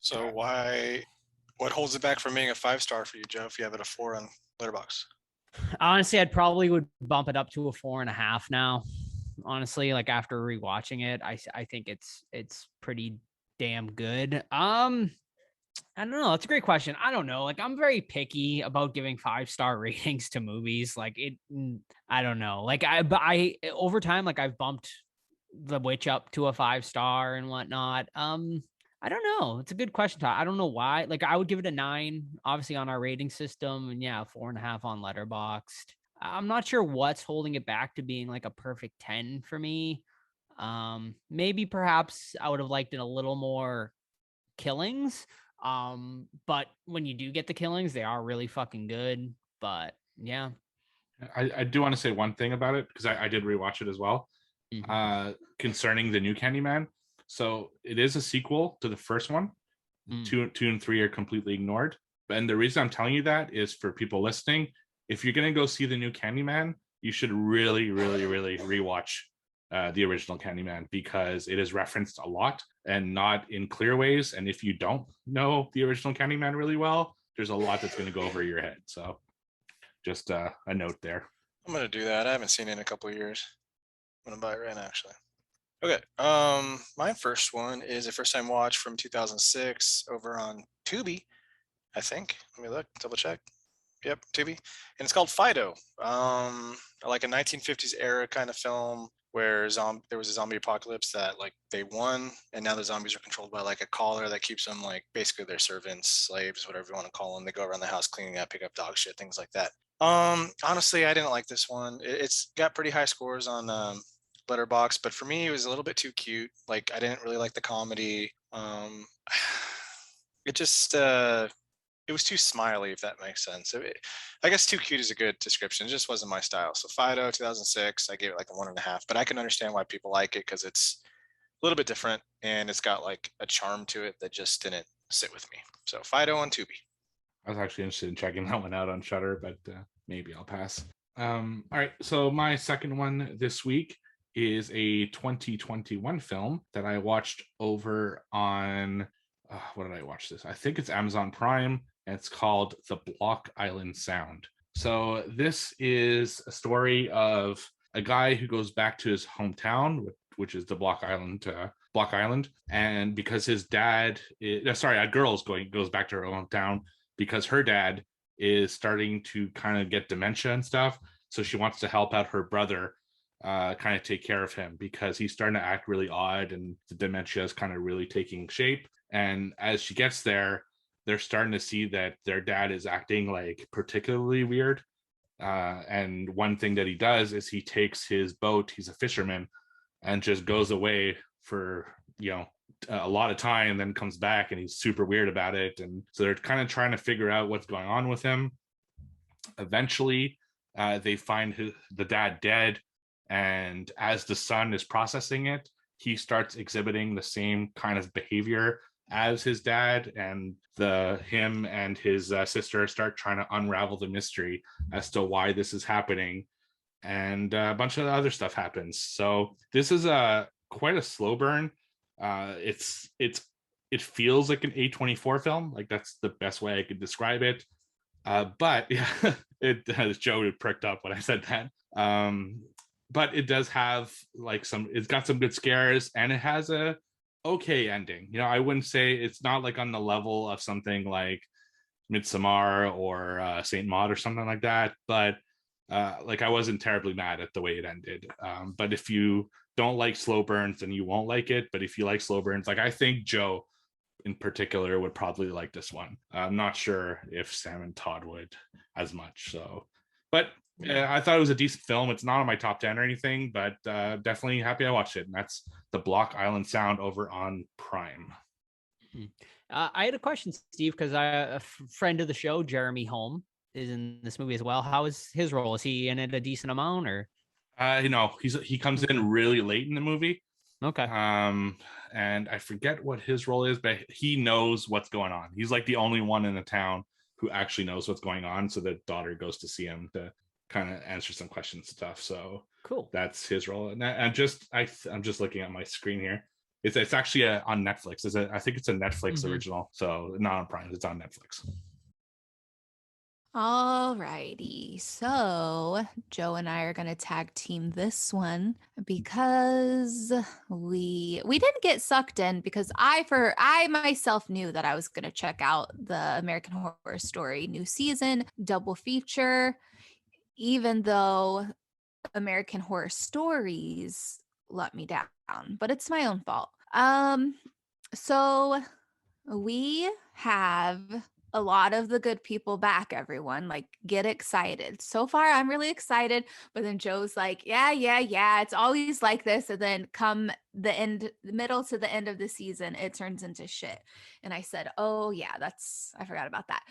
So what holds it back from being a 5-star for you, Joe, if you have it a 4 on Letterboxd? Honestly, I'd probably would bump it up to a 4.5 now. Honestly, like after rewatching it, I think it's pretty damn good. I don't know. That's a great question. I don't know. Like I'm very picky about giving 5-star ratings to movies. Like I don't know. Like I over time, like I've bumped The Witch up to a 5-star and whatnot. I don't know. It's a good question, Todd. I don't know why. Like I would give it a 9, obviously on our rating system, and yeah, 4.5 on Letterboxd. I'm not sure what's holding it back to being like a perfect 10 for me. Maybe perhaps I would have liked it a little more killings. But when you do get the killings, they are really fucking good. But yeah. I do want to say one thing about it because I did rewatch it as well. Concerning the new Candyman. So it is a sequel to the first one. 2 and 3 are completely ignored. And the reason I'm telling you that is for people listening. If you're gonna go see the new Candyman, you should really, really, really rewatch the original Candyman because it is referenced a lot and not in clear ways. And if you don't know the original Candyman really well, there's a lot that's going to go over your head. So just a note there. I'm going to do that. I haven't seen it in a couple of years. I'm going to buy it right now, actually. Okay. My first one is a first time watch from 2006 over on Tubi, I think. Let me look, double check. Yep, Tubi. And it's called Fido. Like a 1950s era kind of film where there was a zombie apocalypse that like they won, and now the zombies are controlled by like a caller that keeps them like basically their servants, slaves, whatever you want to call them. They go around the house cleaning up, pick up dog shit, things like that. Honestly, I didn't like this one. It's got pretty high scores on Letterboxd, but for me, it was a little bit too cute. Like, I didn't really like the comedy. It just it was too smiley, if that makes sense. I guess too cute is a good description. It just wasn't my style. So Fido, 2006, I gave it like a 1.5, but I can understand why people like it because it's a little bit different and it's got like a charm to it that just didn't sit with me. So Fido on Tubi. I was actually interested in checking that one out on Shudder, but maybe I'll pass. All right, so my second one this week is a 2021 film that I watched over on what did I watch this? I think it's Amazon Prime, and it's called The Block Island Sound. So this is a story of a guy who goes back to his hometown, which is the Block Island, and because his dad a girl goes back to her hometown because her dad is starting to kind of get dementia and stuff. So she wants to help out her brother kind of take care of him because he's starting to act really odd and the dementia is kind of really taking shape. And as she gets there, they're starting to see that their dad is acting like particularly weird. And one thing that he does is he takes his boat, he's a fisherman, and just goes away for, a lot of time, and then comes back and he's super weird about it. And so they're kind of trying to figure out what's going on with him. Eventually, they find the dad dead. And as the son is processing it, he starts exhibiting the same kind of behavior as his dad, and him and his sister start trying to unravel the mystery as to why this is happening. And a bunch of other stuff happens. So this is quite a slow burn. It feels like an A24 film. Like that's the best way I could describe it. But yeah, Joe pricked up when I said that. But it does have it's got some good scares, and it has a okay ending. I wouldn't say it's not like on the level of something like Midsommar or Saint Maud or something like that, but I wasn't terribly mad at the way it ended. But if you don't like slow burns, then you won't like it. But if you like slow burns, I think Joe in particular would probably like this one. I'm not sure if Sam and Todd would as much. So, but I thought it was a decent film. It's not on my top 10 or anything, but definitely happy I watched it. And that's The Block Island Sound over on Prime. I had a question, Steve, because a friend of the show, Jeremy Holm, is in this movie as well. How is his role? Is he in it a decent amount, or? He comes in really late in the movie. Okay. And I forget what his role is, but he knows what's going on. He's like the only one in the town who actually knows what's going on. So the daughter goes to see him to kind of answer some questions and stuff. So cool. That's his role. And I'm just looking at my screen here. It's actually on Netflix. I think it's a Netflix original. So not on Prime. It's on Netflix. All righty. So Joe and I are going to tag team this one because we didn't get sucked in because I myself knew that I was going to check out the American Horror Story new season double feature, even though American Horror Stories let me down, but it's my own fault. So we have a lot of the good people back, everyone. Get excited. So far, I'm really excited. But then Joe's like, yeah. It's always like this. And then come the middle to the end of the season, it turns into shit. And I said, oh yeah, I forgot about that.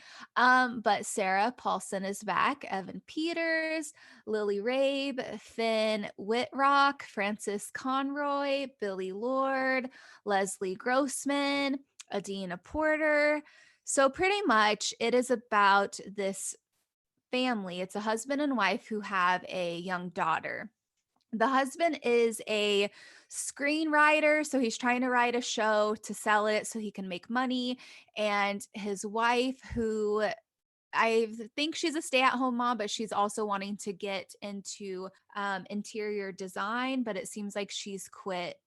But Sarah Paulson is back. Evan Peters, Lily Rabe, Finn Whitrock, Francis Conroy, Billy Lord, Leslie Grossman, Adina Porter. So pretty much it is about this family. It's a husband and wife who have a young daughter. The husband is a screenwriter, so he's trying to write a show to sell it so he can make money. And his wife, who I think she's a stay-at-home mom, but she's also wanting to get into interior design, but it seems like she's quit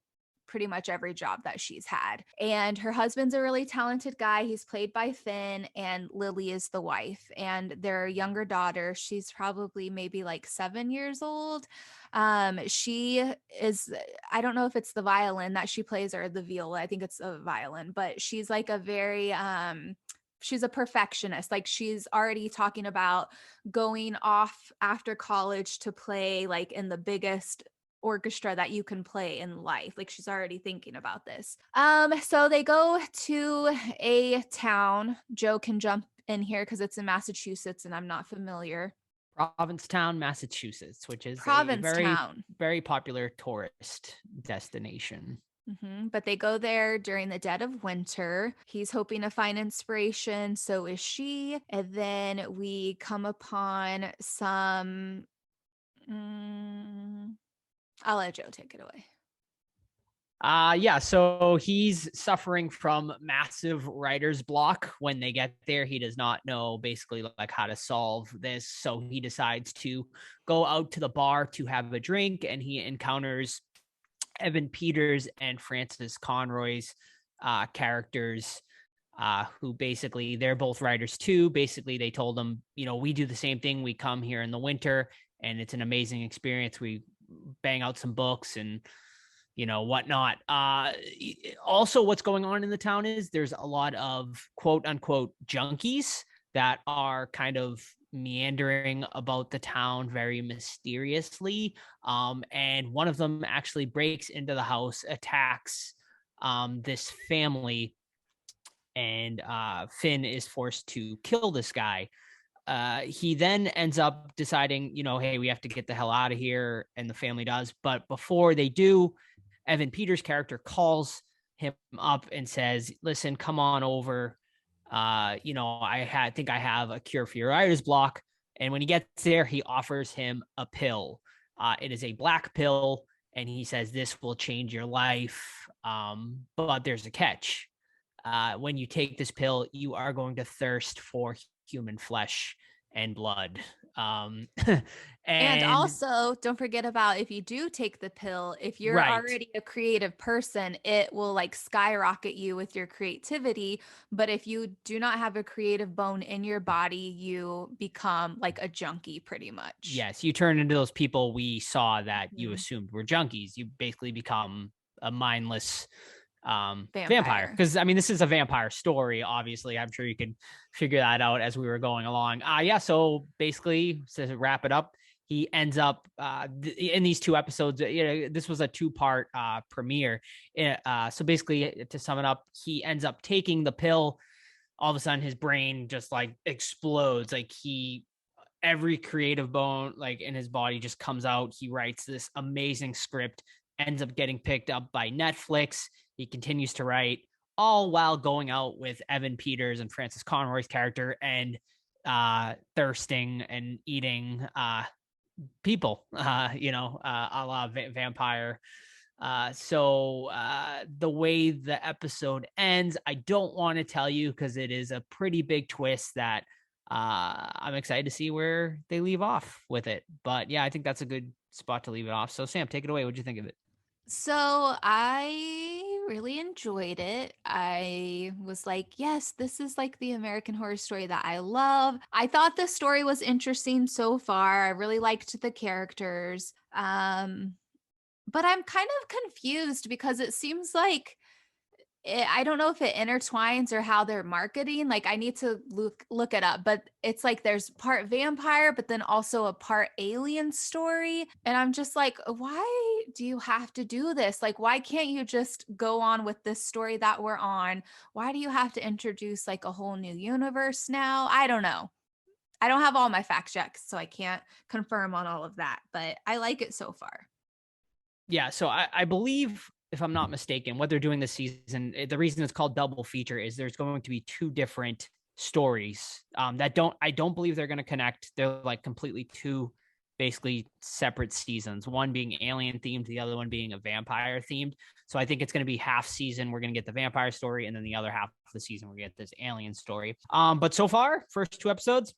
pretty much every job that she's had. And her husband's a really talented guy. He's played by Finn, and Lily is the wife. And their younger daughter, she's probably maybe 7 years old. She is, I don't know if it's the violin that she plays or the viola. I think it's a violin, but she's a very, she's a perfectionist. She's already talking about going off after college to play in the biggest orchestra that you can play in life. Like she's already thinking about this. So they go to a town. Joe can jump in here because it's in Massachusetts and I'm not familiar. Provincetown, Massachusetts, which is a Provincetown. very popular tourist destination. But they go there during the dead of winter. He's hoping to find inspiration. So is she. And then we come upon some. I'll let Joe take it away. Yeah, so he's suffering from massive writer's block. When they get there, he does not know basically like how to solve this. So he decides to go out to the bar to have a drink, and he encounters Evan Peters and Francis Conroy's characters, who basically they're both writers too. Basically, they told him, we do the same thing. We come here in the winter, and it's an amazing experience. We bang out some books and whatnot. Also, what's going on in the town is there's a lot of quote unquote junkies that are kind of meandering about the town very mysteriously. And one of them actually breaks into the house, attacks this family, and Finn is forced to kill this guy. He then ends up deciding, hey, we have to get the hell out of here, and the family does. But before they do, Evan Peters' character calls him up and says, listen, come on over. I think I have a cure for your writer's block. And when he gets there, he offers him a pill. It is a black pill, and he says, this will change your life. But there's a catch. When you take this pill, you are going to thirst for human flesh and blood. And also, don't forget about if you do take the pill, if you're already a creative person, it will like skyrocket you with your creativity. But if you do not have a creative bone in your body, you become like a junkie pretty much. Yes, you turn into those people we saw that you assumed were junkies. You basically become a mindless vampire, because this is a vampire story. Obviously, I'm sure you can figure that out as we were going along. So basically, to wrap it up, he ends up in these 2 episodes. This was a 2-part premiere. So basically, to sum it up, he ends up taking the pill. All of a sudden, his brain just like explodes. Like every creative bone like in his body just comes out. He writes this amazing script, ends up getting picked up by Netflix. He continues to write, all while going out with Evan Peters and Francis Conroy's character and thirsting and eating people, a la vampire. So the way the episode ends, I don't want to tell you because it is a pretty big twist that I'm excited to see where they leave off with it. But yeah, I think that's a good spot to leave it off. So Sam, take it away. What'd you think of it? So I really enjoyed it. I was like, yes, this is like the American Horror Story that I love. I thought the story was interesting so far. I really liked the characters. But I'm kind of confused because it seems like I don't know if it intertwines or how they're marketing. Like I need to look it up, but it's like there's part vampire, but then also a part alien story. And I'm just like, why do you have to do this? Like, why can't you just go on with this story that we're on? Why do you have to introduce like a whole new universe now? I don't know. I don't have all my fact checks, so I can't confirm on all of that, but I like it so far. Yeah, so I believe, if I'm not mistaken, what they're doing this season, the reason it's called double feature is there's going to be 2 different stories that I don't believe they're going to connect. They're like completely 2 basically separate seasons, one being alien themed, the other one being a vampire themed. So I think it's going to be half season we're going to get the vampire story, and then the other half of the season we're going to get this alien story. But so far, first 2 episodes,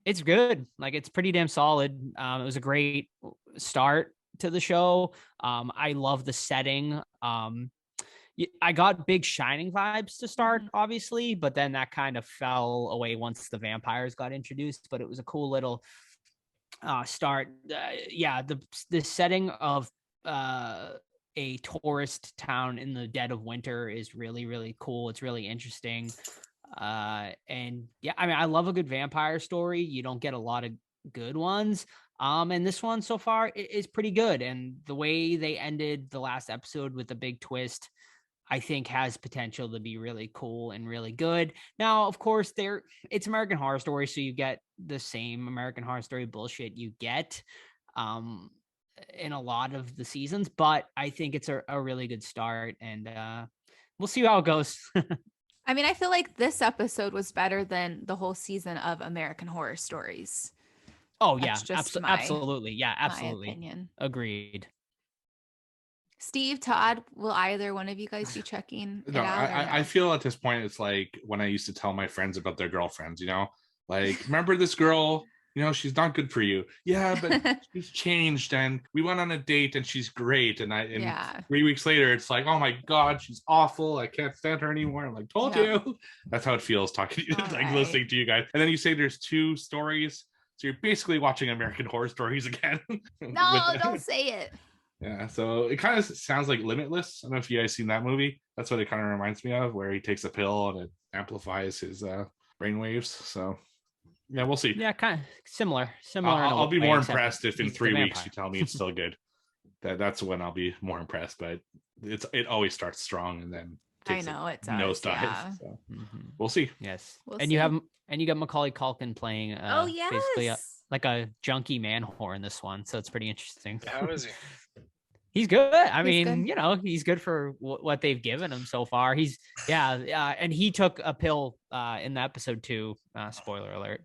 it's good. Like it's pretty damn solid. It was a great start to the show. I love the setting. I got big Shining vibes to start, obviously, but then that kind of fell away once the vampires got introduced. But it was a cool little start. The setting of a tourist town in the dead of winter is really, really cool. It's really interesting. And yeah, I love a good vampire story. You don't get a lot of good ones. And this one so far is pretty good. And the way they ended the last episode with a big twist, I think has potential to be really cool and really good. Now, of course, it's American Horror Story, so you get the same American Horror Story bullshit you get in a lot of the seasons, but I think it's a really good start, and we'll see how it goes. I mean, I feel like this episode was better than the whole season of American Horror Stories. Oh That's yeah, just absolutely. Yeah, my absolutely. opinion. Agreed. Steve, Todd, will either one of you guys be checking it No, out? Or no? I feel at this point it's like when I used to tell my friends about their girlfriends, like, remember this girl, she's not good for you. Yeah, but she's changed, and we went on a date and she's great. And 3 weeks later, it's like, oh my God, she's awful. I can't stand her anymore. I'm like, told you. That's how it feels talking to you, listening to you guys. And then you say there's 2 stories. So you're basically watching American Horror Stories again. No, don't say it. Yeah, so it kind of sounds like Limitless. I don't know if you guys seen that movie. That's what it kind of reminds me of, where he takes a pill and it amplifies his brain waves. So yeah, we'll see. Yeah, kind of similar. I'll be more impressed if in 3 weeks you tell me it's still good. That's when I'll be more impressed. But it always starts strong and then takes it does. Nosedive. Yeah. So we'll see. Yes, We'll and see. you got Macaulay Culkin playing. Basically like a junkie man whore in this one, so it's pretty interesting. How is he? He's good. I He's mean, good. He's good for what they've given him so far. And he took a pill in the episode 2. Spoiler alert,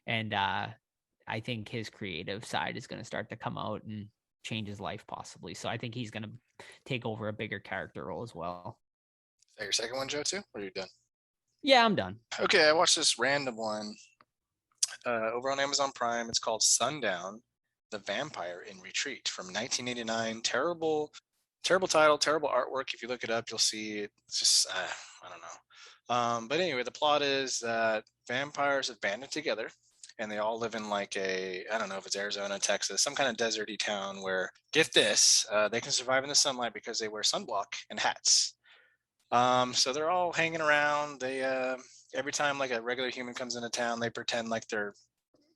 I think his creative side is going to start to come out and change his life possibly. So I think he's going to take over a bigger character role as well. Is that your second one, Joe, too? Or are you done? Yeah, I'm done. Okay, I watched this random one over on Amazon Prime. It's called Sundown, The Vampire in Retreat from 1989. Terrible title, terrible artwork. If you look it up, you'll see it's just, I don't know. But anyway, the plot is that vampires have banded together and they all live in like I don't know if it's Arizona, Texas, some kind of deserty town where, get this, they can survive in the sunlight because they wear sunblock and hats. So they're all hanging around. They every time like a regular human comes into town, they pretend like they're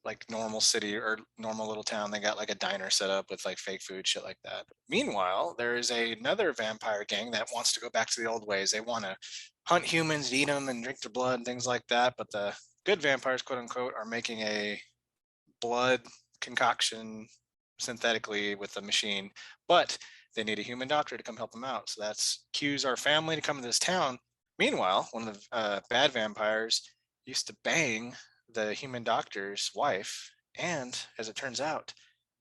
like normal city or normal little town. They got like a diner set up with like fake food, shit like that. Meanwhile, there is another vampire gang that wants to go back to the old ways. They want to hunt humans, eat them, and drink their blood and things like that. But the good vampires, quote unquote, are making a blood concoction synthetically with a machine, but they need a human doctor to come help them out. So that's cues our family to come to this town. Meanwhile, one of the bad vampires used to bang the human doctor's wife, and as it turns out,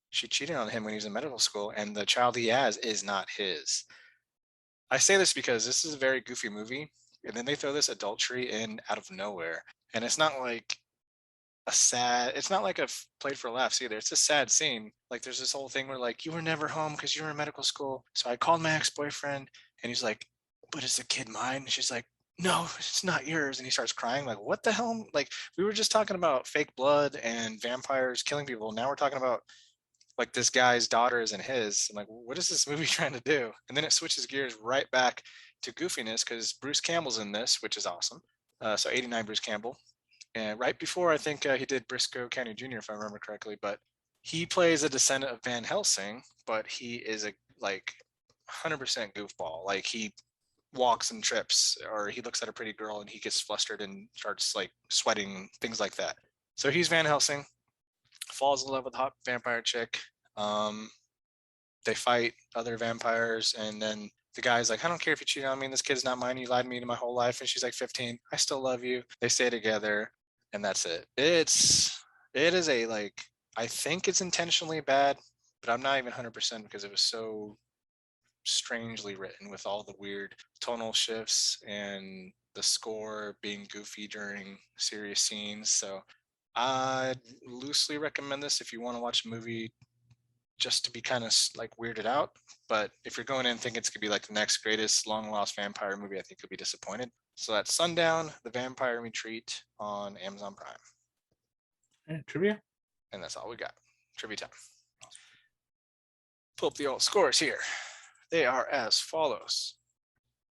she cheated on him when he was in medical school, and the child he has is not his. I say this because this is a very goofy movie, and then they throw this adultery in out of nowhere, and it's not like it's not like a played for laughs either. It's a sad scene. Like there's this whole thing where like, you were never home because you were in medical school, so I called my ex-boyfriend, and he's like, but is the kid mine? And she's like, no, it's not yours. And he starts crying like, what the hell? Like, we were just talking about fake blood and vampires killing people. Now we're talking about like this guy's daughter isn't his. I'm like, what is this movie trying to do? And then it switches gears right back to goofiness because Bruce Campbell's in this, which is awesome. So 89 Bruce Campbell. And right before, I think he did Briscoe County Jr., if I remember correctly, but he plays a descendant of Van Helsing, but he is a like 100% goofball. Like he walks and trips, or he looks at a pretty girl and he gets flustered and starts like sweating, things like that. So he's Van Helsing, falls in love with a hot vampire chick. They fight other vampires, and then the guy's like, I don't care if you cheated on me, this kid's not mine, you lied to me to my whole life. And she's like, 15, I still love you. They stay together, and that's it. It is a like, I think it's intentionally bad, but I'm not even 100% because it was so strangely written with all the weird tonal shifts and the score being goofy during serious scenes. So I'd loosely recommend this if you want to watch a movie just to be kind of like weirded out. But if you're going in thinking it's gonna be like the next greatest long lost vampire movie, I think you'll be disappointed. So that's Sundown, The Vampire Retreat on Amazon Prime. Right, trivia? And that's all we got. Trivia time. Pull up the old scores here. They are as follows.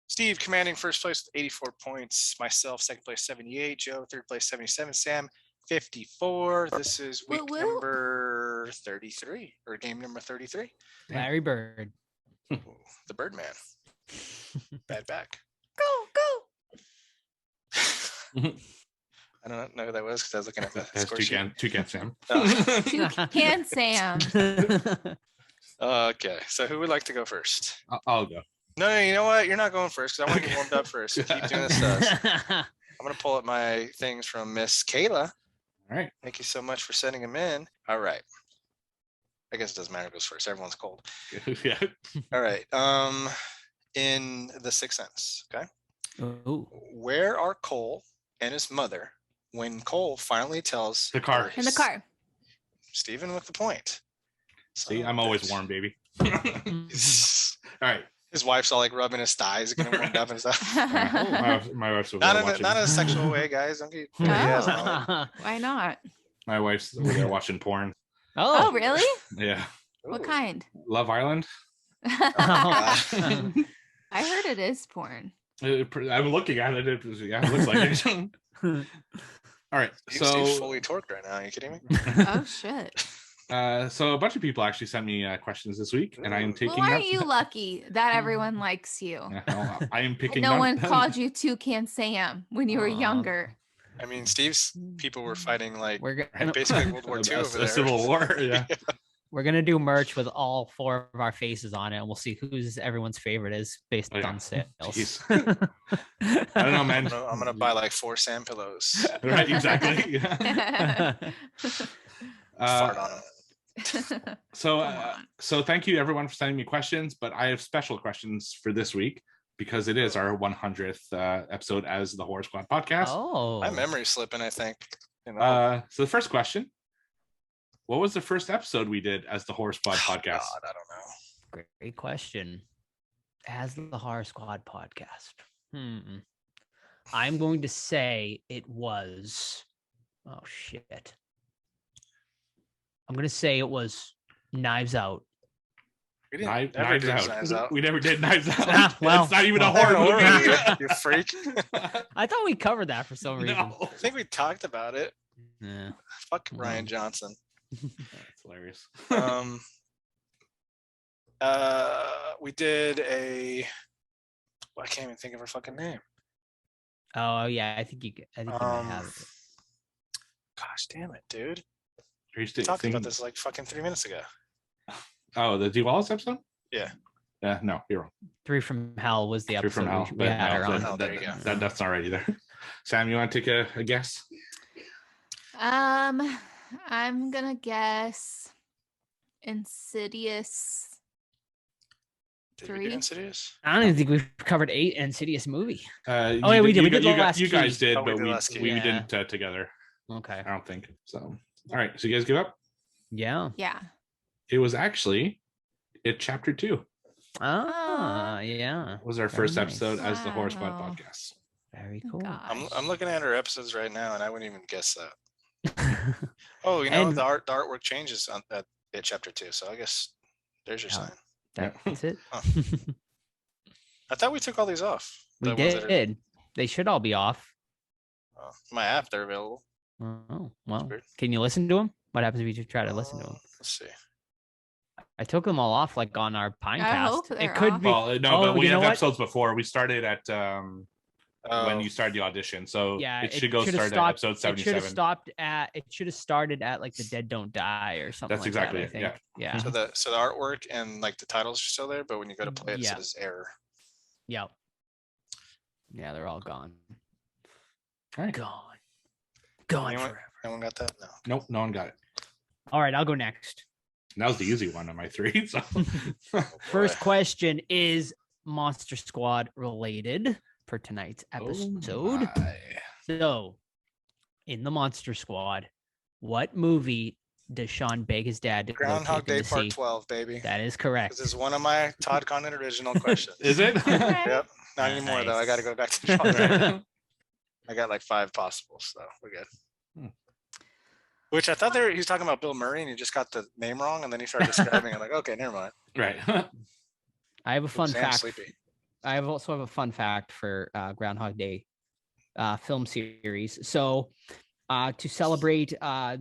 Steve commanding first place with 84 points. Myself, second place, 78. Joe, third place, 77. Sam, 54. This is week Woo woo. number 33, or game number 33. Larry Bird. Ooh, the Birdman. Bad back. Go, go. I don't know who that was because I was looking at the That's score sheet. Toucan Sam. Oh. Toucan Sam. Okay, so who would like to go first? I'll go. No, you know what? You're not going first because I want to get warmed up first. Keep doing this stuff. I'm going to pull up my things from Miss Kayla. All right. Thank you so much for sending them in. All right. I guess it doesn't matter who goes first. Everyone's cold. Yeah. All right. In The Sixth Sense, okay? Ooh. Where are Cole and his mother when Cole finally tells The car. her In the car. Stephen with the point. See, Son I'm of a always bitch. warm, baby. All right. His wife's all like rubbing his thighs, getting warmed up and stuff. My wife's over Not there in, watching. not in a sexual way, guys. Don't get Oh. yeah, Why not? My wife's over there watching porn. Oh, really? Yeah. What kind? Love Island. I heard it is porn. I'm looking at it. It looks like it. All right. Steve's So, fully torqued right now. Are you kidding me? Oh shit. so a bunch of people actually sent me questions this week, and I am taking. Well, aren't notes. you lucky that everyone likes you? Yeah, well, I am And picking. no one notes. called you Toucan Sam when you were Aw. younger. I mean, Steve's people were fighting like We're gonna basically World War II over a there. civil war. Yeah. we're gonna do merch with all 4 of our faces on it, and we'll see who's everyone's favorite is based Oh, yeah. on sales. Jeez. I don't know, man. I'm gonna buy like 4 Sam pillows. Right. Exactly. Yeah. Fart on them. So, Come on. so thank you everyone for sending me questions, but I have special questions for this week because it is our 100th episode as the Horror Squad podcast. Oh, My memory's slipping, I think. You know? So the first question: what was the first episode we did as the Horror Squad podcast? God, I don't know. great question. As the Horror Squad podcast, I'm going to say it was. Oh shit! I'm going to say it was Knives Out. We didn't ever Knives do Out. Knives Out. We never did Knives Out. Ah, well, it's not even a well. horror movie. You freak. I thought we covered that for some reason. No. I think we talked about it. Yeah. Fuck Ryan Johnson. That's hilarious. We did a. Well, I can't even think of her fucking name. Oh yeah, I think you might have it. Gosh damn it, dude. Are you We still talked thinking- about this like fucking 3 minutes ago. Oh, the Dee Wallace episode? Yeah. Yeah, no, you're wrong. 3 from Hell was the Three episode from Hell. we But had her no, on. Oh, there you go. that's not right either. Sam, you want to take a guess? I'm gonna guess Insidious. Did we 3? do Insidious? I don't even think we've covered 8 Insidious movie. Oh wait, we did. We did the last You guys key. did, Oh, we but did we last key. we Yeah. didn't together. Okay. I don't think so. All right, so you guys give up? Yeah. Yeah. It was actually chapter 2. Yeah. Was our Very first nice. episode as the Horror Squad Wow. podcast. Very Oh, cool. gosh. I'm looking at her episodes right now, and I wouldn't even guess that. Oh, you know And- the artwork changes on at chapter 2, so I guess there's your Yeah. sign. That's it. Huh. I thought we took all these off. We The ones that are- did. They should all be off. my app, they're available. Oh, well. weird. Can you listen to them? What happens if you try to listen to them? Let's see. I took them all off like on our Pinecast. hope they're It could off. be. Well, no, but Oh, we you know have what? episodes before. We started at when Oh, you started the audition, so Yeah, it should go should've start stopped- at episode It should have 77. stopped at. It should have started at like the Dead Don't Die or something. That's like exactly that, I it, yeah. think. Yeah. so the artwork and like the titles are still there, but when you go to play it, Yeah. it says error. Yep. Yeah, they're all gone. All right. Gone. Gone Anyone? forever. Anyone got that? No. Nope, no one got it. All right, I'll go next. And that was the easy one on my 3. So First Boy. question is Monster Squad related for tonight's episode. Oh my. So, in the Monster Squad, what movie does Sean beg his dad to go Groundhog take him Day to Part see? 12, baby. That is correct. This is one of my Todd Condon original questions. Is it? Yep. Not anymore though. I got to go back to the drawing board. Right. I got like 5 possibles, so we're good. Hmm. Which I thought he was talking about Bill Murray, and he just got the name wrong, and then he started describing it. Like, okay, never mind. Right. I have a fun Sam's fact. sleepy. I also have a fun fact for Groundhog Day film series. So, To celebrate I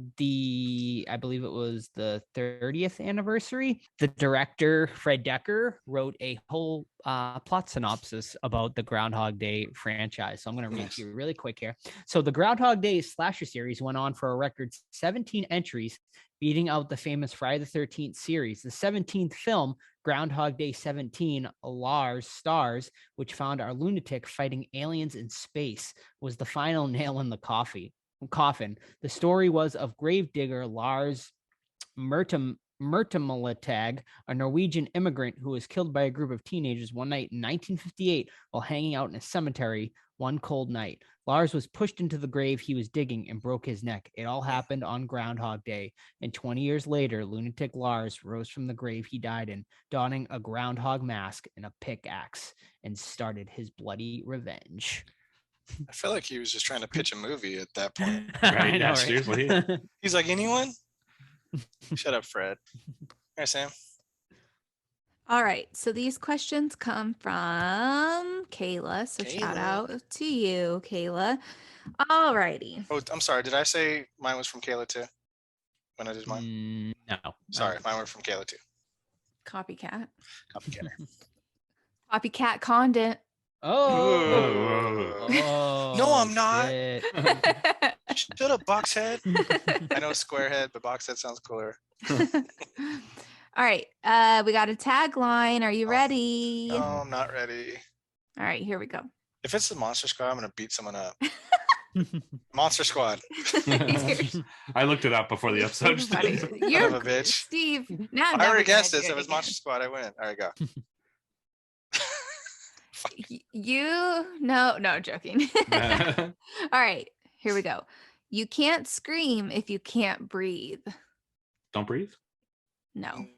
believe it was the 30th anniversary, the director, Fred Decker, wrote a whole plot synopsis about the Groundhog Day franchise. So I'm going to read you really quick here. So the Groundhog Day slasher series went on for a record 17 entries, beating out the famous Friday the 13th series. The 17th film, Groundhog Day 17, Lars Stars, which found our lunatic fighting aliens in space, was the final nail in the coffin. The story was of gravedigger Lars Mertemelatag, a Norwegian immigrant who was killed by a group of teenagers one night in 1958 while hanging out in a cemetery one cold night. Lars was pushed into the grave he was digging and broke his neck. It all happened on Groundhog Day. And 20 years later, lunatic Lars rose from the grave he died in, donning a groundhog mask and a pickaxe, and started his bloody revenge. I feel like he was just trying to pitch a movie at that point. Right? I know, Yeah, right? seriously. He's like, anyone? Shut up, Fred. Hey, Sam. All right. So these questions come from Kayla. So shout Kayla. out to you, Kayla. All righty. Oh, I'm sorry. Did I say mine was from Kayla too? When I did mine? No. Sorry, mine were from Kayla too. Copycat. Copycat. Copycat condent. Oh. No, I'm not. Shit. Shut up, Boxhead. I know Squarehead, but Boxhead sounds cooler. All right. We got a tagline. Are you ready? No, I'm not ready. All right, here we go. If it's the Monster Squad, I'm gonna beat someone up. Monster Squad. I looked it up before the episode. Funny. Son You're of a bitch. Steve. Now I'm I never already gonna guessed do this. it If it's again. Monster Squad, I win. All right, go. No, joking. All right, here we go. You can't scream if you can't breathe. Don't breathe. No. Can't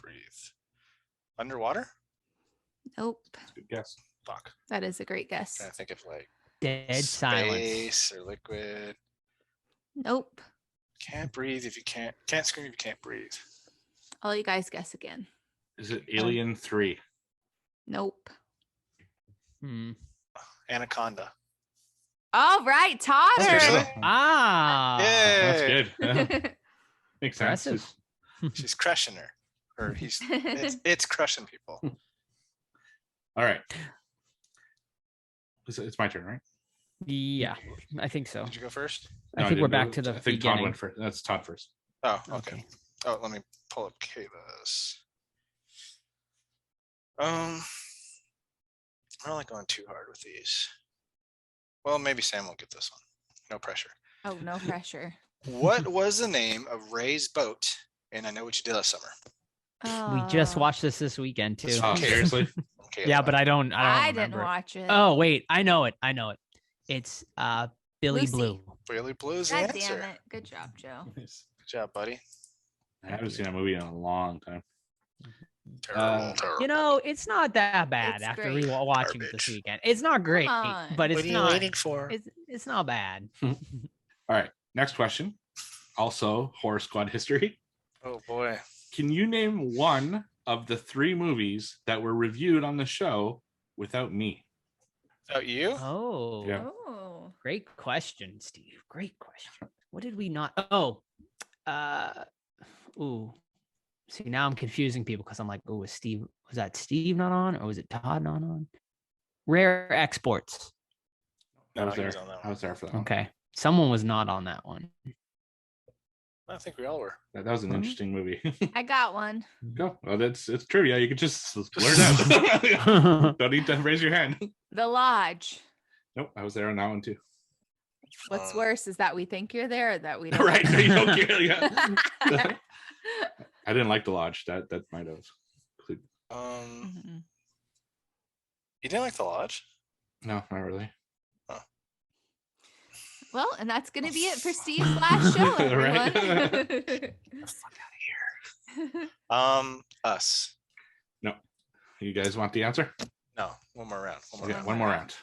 breathe. Underwater? Nope. Good guess. Fuck. That is a great guess. Trying to think of like Dead silence. space or liquid. Nope. Can't breathe if you can't scream if you can't breathe. I'll let you guys guess again. Is it Alien 3? Nope. Anaconda. All right, Totter. Seriously? Ah. Yay. That's good. Yeah. Makes sense. Impressive. She's crushing her. Or it's crushing people. All right. It's my turn, right? Yeah, I think so. Did you go first? I No, think we're didn't back do to it. the I think Todd beginning. went first. That's Todd first. Oh, okay. Oh, let me pull up Kayla's. I don't like going too hard with these. Well, maybe Sam will get this one. No pressure. Oh, no pressure. What was the name of Ray's boat? And I Know What You Did Last Summer. We just Oh, watched this weekend too. Oh, seriously? Okay, Yeah, but I don't I remember didn't it. watch it. Oh wait, I know it. It's Billy Lucy. Blue. Really Blue's the God answer. damn it. Good job, Joe. Good job, buddy. I haven't seen a movie in a long time. Terrible, terrible. You know, it's not that bad It's after great. watching it this Garbage. weekend. It's not great, on. but it's What are you not. waiting for? It's not bad. All right. Next question. Also, Horror Squad history. Oh boy. Can you name one of the 3 movies that were reviewed on the show without me? About you? Oh, Yeah. Oh. great question, Steve. Great question. What did we not? Oh, ooh. See, now I'm confusing people because I'm like, oh, was that Steve not on, or was it Todd not on? Rare Exports. I was he there. was on that I one. was there for that. One. Okay, someone was not on that one. I think we all were. That was an Huh? interesting movie. I got one. Go. Well, it's trivia. You can just blurt out. Don't need to raise your hand. The Lodge. Nope, I was there on that one too. What's Um, worse is that we think you're there or that we don't. Right? You don't care. Yeah. I didn't like The Lodge. That might have. Mhm. You didn't like The Lodge? No, not really. Well, and that's going to be it for Steve's last show, everyone. Right. Get the fuck out of here. Us. No. You guys want the answer? No, one more round. One more Okay, round. one more round.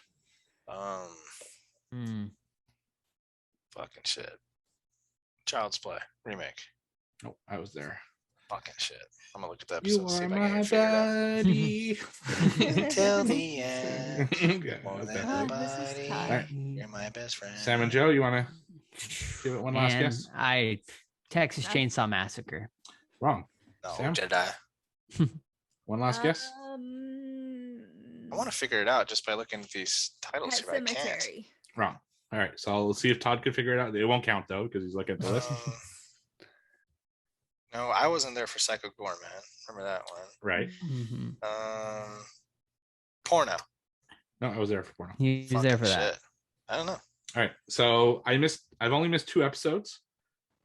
Hmm. Fucking shit. Child's Play remake. Nope, I was there. Fucking shit. I'm gonna look at the You episode. See are if I can my figure it out. buddy. Until the end. Yeah, More that's than definitely- a this is buddy. tough. You're my best friend. Sam and Joe, you want to give it one last And guess? Texas That's- Chainsaw Massacre. Wrong. No, Sam? Jedi. One last guess. I want to figure it out just by looking at these titles Pet here, but I can't. Cemetery. Wrong. All right. So I'll see if Todd could figure it out. It won't count though because he's looking at the list. No, I wasn't there for Psycho Gore, man. Remember that one? Right. Mhm. Porno. No, I was there for porno. He's there for Fucking that. shit. I don't know. All right. So I've only missed 2 episodes.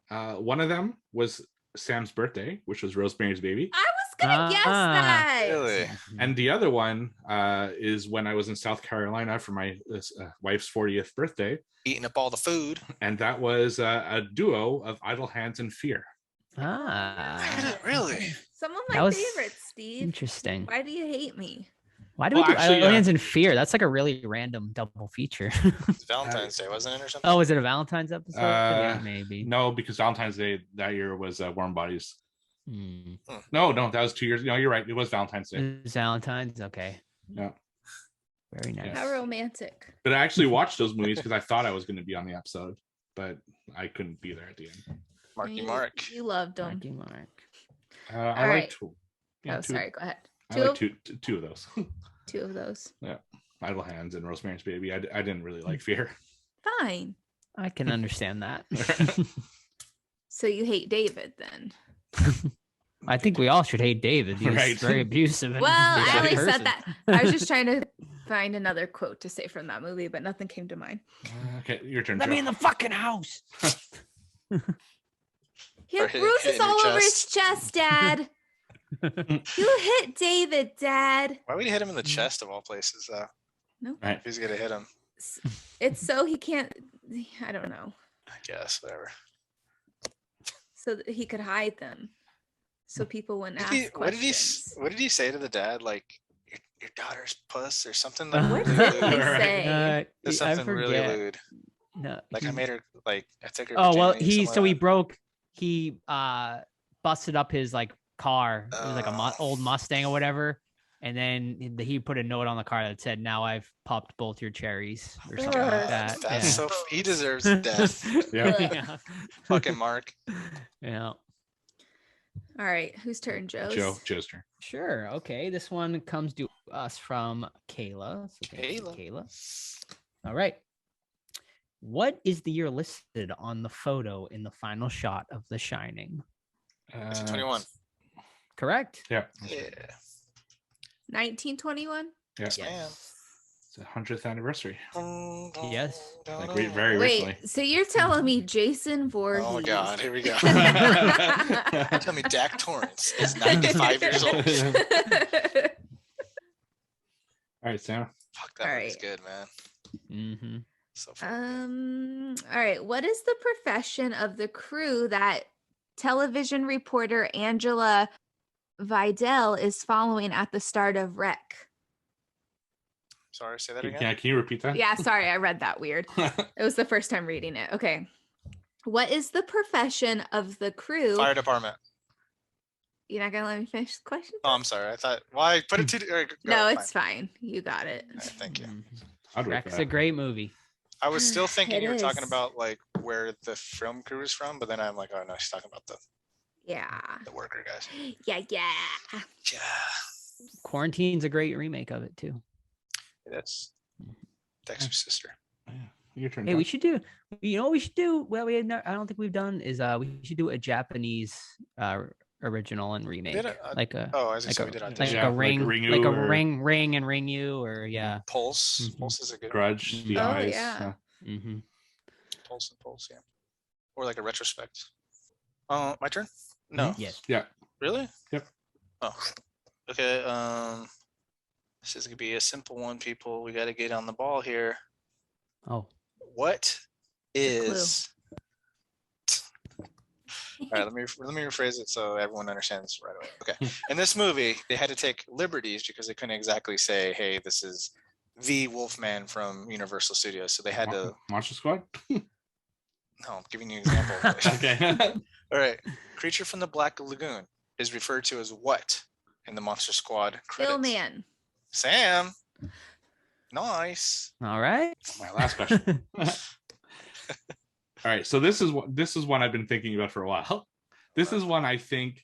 One of them was Sam's birthday, which was Rosemary's Baby. I was gonna guess that. Really? And the other one is when I was in South Carolina for my wife's 40th birthday. Eating up all the food. And that was a duo of Idle Hands and Fear. Really? Some of That my was favorites, Steve. Interesting. Why do you hate me? Why do Well, we do actually, Aliens in Fear? That's like a really random double feature. It's Valentine's Day, wasn't it, or something? Oh, is it a Valentine's episode? Yeah, maybe. No, because Valentine's Day that year was Warm Bodies. Hmm. No, that was 2 years. No, you're right. It was Valentine's Day. It's Valentine's. Okay. Yeah. Very nice. How romantic. But I actually watched those movies because I thought I was going to be on the episode, but I couldn't be there at the end. Marky Mark. You loved them. Marky Mark. I All right. like two. Oh, sorry. Go ahead. I like two of those. 2 of those. Idle Hands and Rosemary's Baby. I didn't really like Fear. Fine. I can understand that. So you hate David then? I think we all should hate David. He's Right. very abusive. and Well, I bad already person. said that. I was just trying to find another quote to say from that movie, but nothing came to mind. Okay, your turn. Let Joe. me in the fucking house. He Or had hit bruises in your all over his chest. chest, Dad. You hit David, Dad. Why would he hit him in the chest of all places, though? No, Right. If he's gonna hit him, it's so he can't. I don't know. I guess whatever. So that he could hide them, so people wouldn't ask What questions. did he say to the dad? Like your daughter's puss or something like What really did he lewd? say? There's I something really forget. lewd. No, Like I made her like I took her. Oh well, virginity, something like he busted up his like car. It was like a old Mustang or whatever, and then he put a note on the car that said, "Now I've popped both your cherries" or something like that. That's yeah. so he deserves death. Yeah. yeah. Fucking Mark. Yeah. All right, whose turn, Joe's? Joe's turn. Sure. Okay. This one comes to us from Kayla. So thank you, Kayla. Kayla. All right. What is the year listed on the photo in the final shot of The Shining? 21. Correct. Yeah. Yeah. 1921. Yeah. Man. It's the 100th anniversary. Yes. Like very Wait, recently. so you're telling me Jason Voorhees? Oh my God! Here we go. Tell me, Dak Torrance is 95 years old. All right, Sam. Fuck, that All movie's right. good, man. Mm-hmm. So fun. All right. What is the profession of the crew that television reporter Angela Vidal is following at the start of Wreck? Sorry, say that Can again. you repeat that? Yeah, sorry, I read that weird. It was the first time reading it. Okay. What is the profession of the crew? Fire department. You're not gonna let me finish the question? Oh, I'm sorry. I thought. Why put it to? No, it's fine. You got it. All right, thank you. I'd work Wreck's for a that. great movie. I was still thinking It you were talking is. about like where the film crew is from, but then I'm like, oh no, she's talking about Yeah. the worker guys. Yeah, yeah. Yeah, Quarantine's a great remake of it too. that's Dexter's sister. Yeah. Your turn. Hey, Tom. we should do. You know what we should do? Well, I don't think we've done is we should do a Japanese original and remake, Did it? like a Oh, as I like said, a we did on like Disney. Yeah, a like ring, Ringu like a or- ring and ring you, or yeah. Pulse. Mhm. Pulse is a good Grudge, the Oh, eyes. yeah. Mm-hmm. Pulse and Pulse, yeah. Or like a retrospect. My turn? No. Yes. Yeah. Really? Yep. Oh. Okay. This is gonna be a simple one, people. We gotta get on the ball here. Oh. What clue. is all right, let me rephrase it so everyone understands right away. Okay. In this movie, they had to take liberties because they couldn't exactly say, hey, this is the Wolfman from Universal Studios. So they had to Monster Squad. no, I'm giving you an example. Okay. All right. Creature from the Black Lagoon. is referred to as what in the Monster Squad credits? Gilman. Sam. Nice. All right. My last question. All right, so this is one I've been thinking about for a while. This is one I think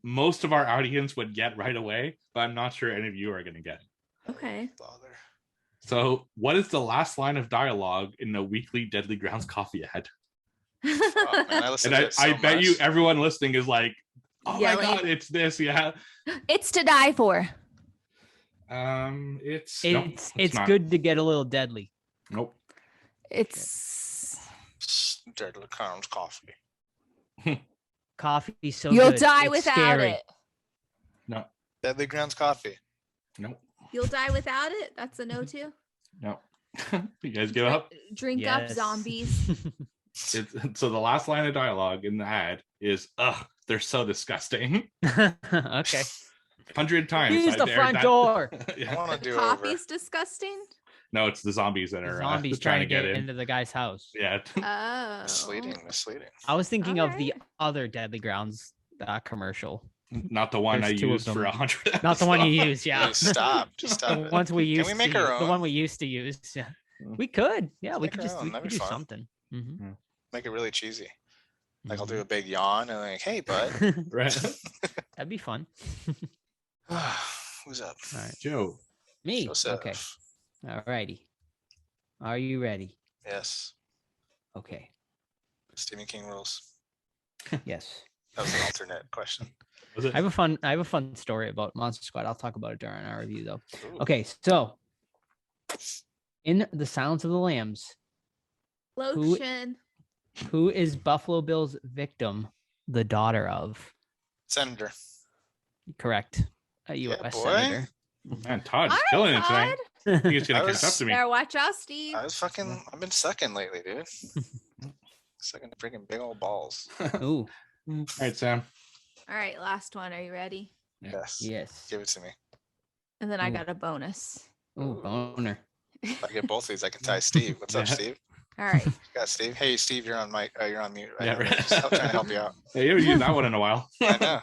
most of our audience would get right away, but I'm not sure any of you are going to get. Okay. Bother. So, what is the last line of dialogue in the weekly Deadly Grounds coffee ad? Oh, man, I listen And to it so I bet much. you everyone listening is like, "Oh Yeah, my god, like- it's this!" Yeah. It's to die for. It's It's not. good to get a little deadly. Nope. It's Deadly Grounds coffee. Coffee so you'll good. die it's without scary. it. No. Deadly Grounds coffee. Nope. You'll die without it. That's a no too. No. You guys give up? Drink up, Yes. zombies. So the last line of dialogue in the ad is, "Ugh, they're so disgusting." Okay. 100 times. Use I've the aired front that. door. I Yeah. want to do over. Coffee's disgusting. No, it's the zombies that The are zombies trying to get into the guy's house. Yeah. Oh. Misleading. I was thinking of the Alright. other Deadly Grounds commercial. Not the one There's I two of used for them. 100. Not the one you use, yeah. Just stop. Just stop The it. ones we used Can we make to our use, the own? one we used to use. Yeah. Mm. We could. Yeah, we make could our just own. we That'd could be do fun. something. Mhm. Make it really cheesy. Like I'll Mhm. do a big yawn and like, hey, bud. Right. That'd be fun. Who's up? All right. Joe. Me. Joseph. Okay. All righty. Are you ready? Yes. Okay. Stephen King rules. Yes. That was an alternate question. Was it? I have a fun story about Monster Squad. I'll talk about it during our review though. Ooh. Okay, so in The Silence of the Lambs, Lotion. who is Buffalo Bill's victim the daughter of? Senator. Correct. A Yeah, U.S. boy. senator. Man, Todd's All killing right, it tonight. Todd. I think he's gonna I catch up was- to me. Better watch out, Steve. I've been sucking lately, dude. Sucking the freaking big old balls. Ooh, All right, Sam. All right, last one. Are you ready? Yes. yes. Give it to me. And then I Ooh. got a bonus. Ooh, boner. If I get both of these, I can tie Steve. What's up, Yeah. Steve? All right. Got Steve. Hey, Steve, you're on mic. You're on mute. Right Yeah, now. right. Just- I'm trying to help you out. Hey, you haven't used that one in a while. I know.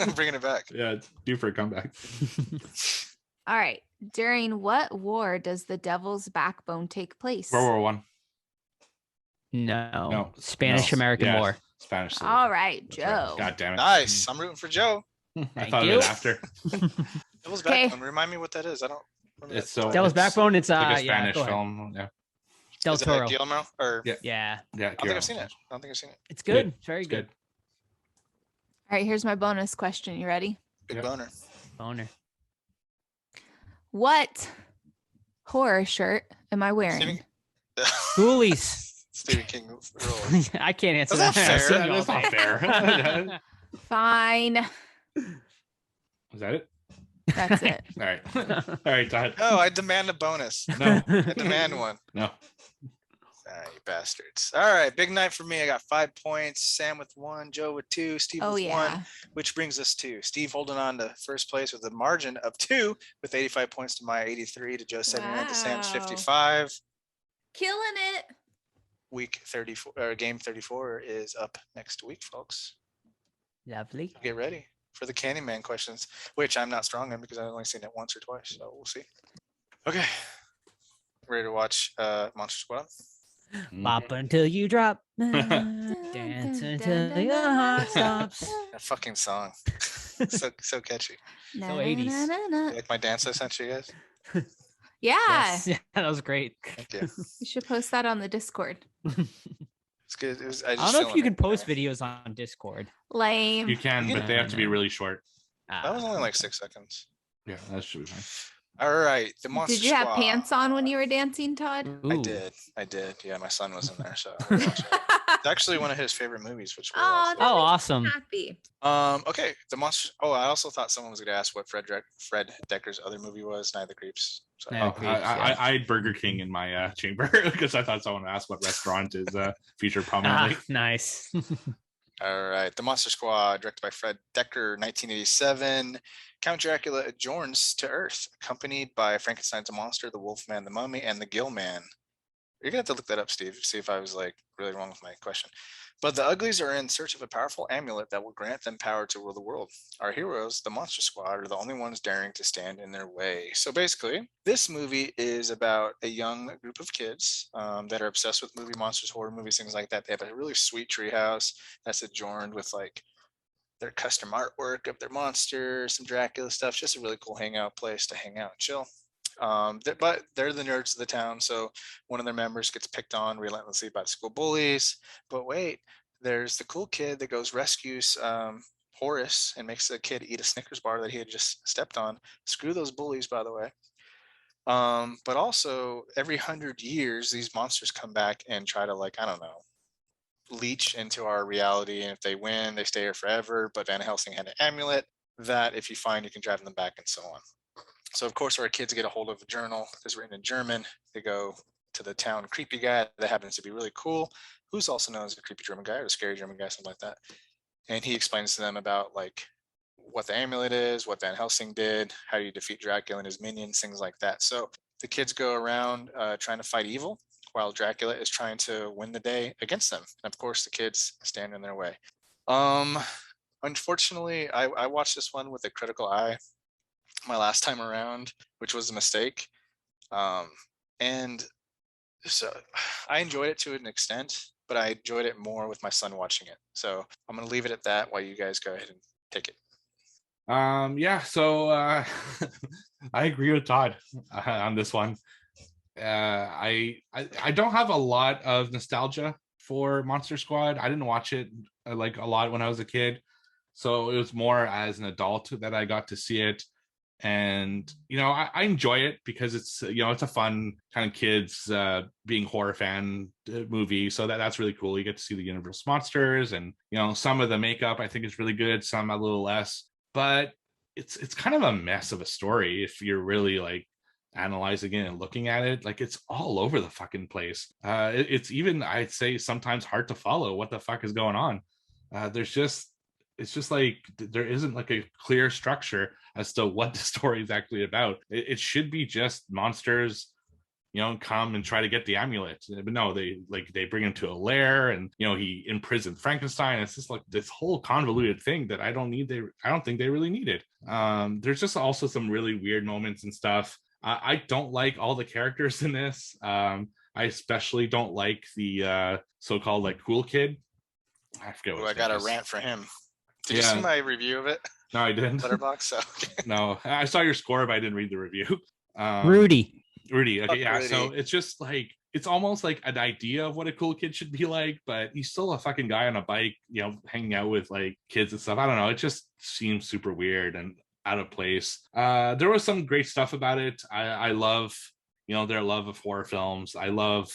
I'm bringing it back. Yeah, it's due for a comeback. All right. During what war does the Devil's Backbone take place? World War One. No. No. Spanish No. American Yeah, War. Spanish. Civil All War. right, That's right. Joe. God damn it. Nice. I'm rooting for Joe. I Thank thought of you. it after. Devil's Okay. Backbone. Remind me what that is. I don't remember. It's that. so- Devil's It's Backbone. It's Like a yeah, Spanish go ahead. film. Yeah. Del Is it Toro. Guillermo? Or Yeah. Yeah, Yeah. I don't think I've seen it. I don't think I've seen it. it's Good. good. It's very It's good. good. All right, here's my bonus question. You ready? Big Yep. boner. Boner. What horror shirt am I wearing? Stephen, Ghoulies. Stephen King rules. I can't answer That's that. not I've fair. seen you all That's not day. fair. Fine. Is that it? That's it. All right. All right, Todd. No, I demand a bonus. No. I demand one. No. All right, you bastards. All right, big night for me. I got 5 points. Sam with 1, Joe with 2, Steve Oh with yeah. 1, which brings us to Steve holding on to first place with a margin of 2 with 85 points to my 83 to Joe's 79 to Sam's Wow. 55. Killing it. Week 34 or game 34 is up next week, folks. Lovely. Get ready for the Candyman questions, which I'm not strong in because I've only seen it once or twice, so we'll see. Okay. Ready to watch Monster Squad? Bop until you drop. Dance until your heart stops. That fucking song. so catchy. Na, 80s. na, na, na. You like my dance I sent you guys? Yeah. Yes. Yeah, that was great. Thank you. You should post that on the Discord. It's good. It was, I don't know if you can post videos on Discord. Lame. You can, but they have to be really short. That was only like okay. 6 seconds. Yeah, that should be fine. All right, the Monster Did you have Squad. pants on when you were dancing, Todd? Ooh. I did. Yeah, my son was in there, so I watched it. It's actually one of his favorite movies, which we'll Oh, watch. that Oh, makes me awesome. happy. Okay, the Monster. Oh, I also thought someone was going to ask what Fred Decker's other movie was, Night of the Creeps. So, Yeah. Oh, Creeps, I had Burger King in my chamber because I thought someone asked what restaurant is featured prominently. Nice. All right, the Monster Squad, directed by Fred Decker, 1987. Count Dracula adjourns to Earth, accompanied by Frankenstein's monster, the Wolfman, the Mummy, and the Gill Man. You're gonna have to look that up, Steve, to see if I was like really wrong with my question. But the Uglies are in search of a powerful amulet that will grant them power to rule the world. Our heroes, the Monster Squad, are the only ones daring to stand in their way. So basically, this movie is about a young group of kids that are obsessed with movie monsters, horror movies, things like that. They have a really sweet treehouse that's adorned with like their custom artwork of their monsters, some Dracula stuff. Just a really cool hangout place to hang out and chill. But they're the nerds of the town, so one of their members gets picked on relentlessly by the school bullies. But wait, there's the cool kid that goes rescues Horace and makes the kid eat a Snickers bar that he had just stepped on. Screw those bullies, by the way. But also, every 100 years, these monsters come back and try to, like, I don't know, leech into our reality. And if they win, they stay here forever. But Van Helsing had an amulet that if you find, you can drive them back and so on. So of course our kids get a hold of a journal that's written in German. They go to the town creepy guy that happens to be really cool, who's also known as a creepy German guy or a scary German guy, something like that. And he explains to them about like what the amulet is, what Van Helsing did, how you defeat Dracula and his minions, things like that. So the kids go around trying to fight evil while Dracula is trying to win the day against them. And of course the kids stand in their way. Unfortunately, I watched this one with a critical eye my last time around, which was a mistake. And so I enjoyed it to an extent, but I enjoyed it more with my son watching it. So I'm going to leave it at that while you guys go ahead and take it. Yeah, so I agree with Todd on this one. I don't have a lot of nostalgia for Monster Squad. I didn't watch it like a lot when I was a kid, so it was more as an adult that I got to see it. And I enjoy it because it's it's a fun kind of kids being horror fan movie, so that's really cool. You get to see the Universal monsters, and some of the makeup I think is really good, some a little less, but it's kind of a mess of a story if you're really like analyzing it and looking at it. Like, it's all over the fucking place. It's even, I'd say, sometimes hard to follow what the fuck is going on. It's just like there isn't like a clear structure as to what the story is actually about. It should be just monsters, come and try to get the amulet. But no, they bring him to a lair, and he imprisoned Frankenstein. It's just like this whole convoluted thing that I don't think they really needed. There's just also some really weird moments and stuff. I don't like all the characters in this. I especially don't like the so-called like cool kid. I forget what. I got a rant for him. Did you see my review of it? No, I didn't. Letterboxd. So. No, I saw your score, but I didn't read the review. Rudy. Okay, yeah. Rudy. So it's just like, it's almost like an idea of what a cool kid should be like, but he's still a fucking guy on a bike, hanging out with like kids and stuff. I don't know. It just seems super weird and out of place. There was some great stuff about it. I love, their love of horror films. I love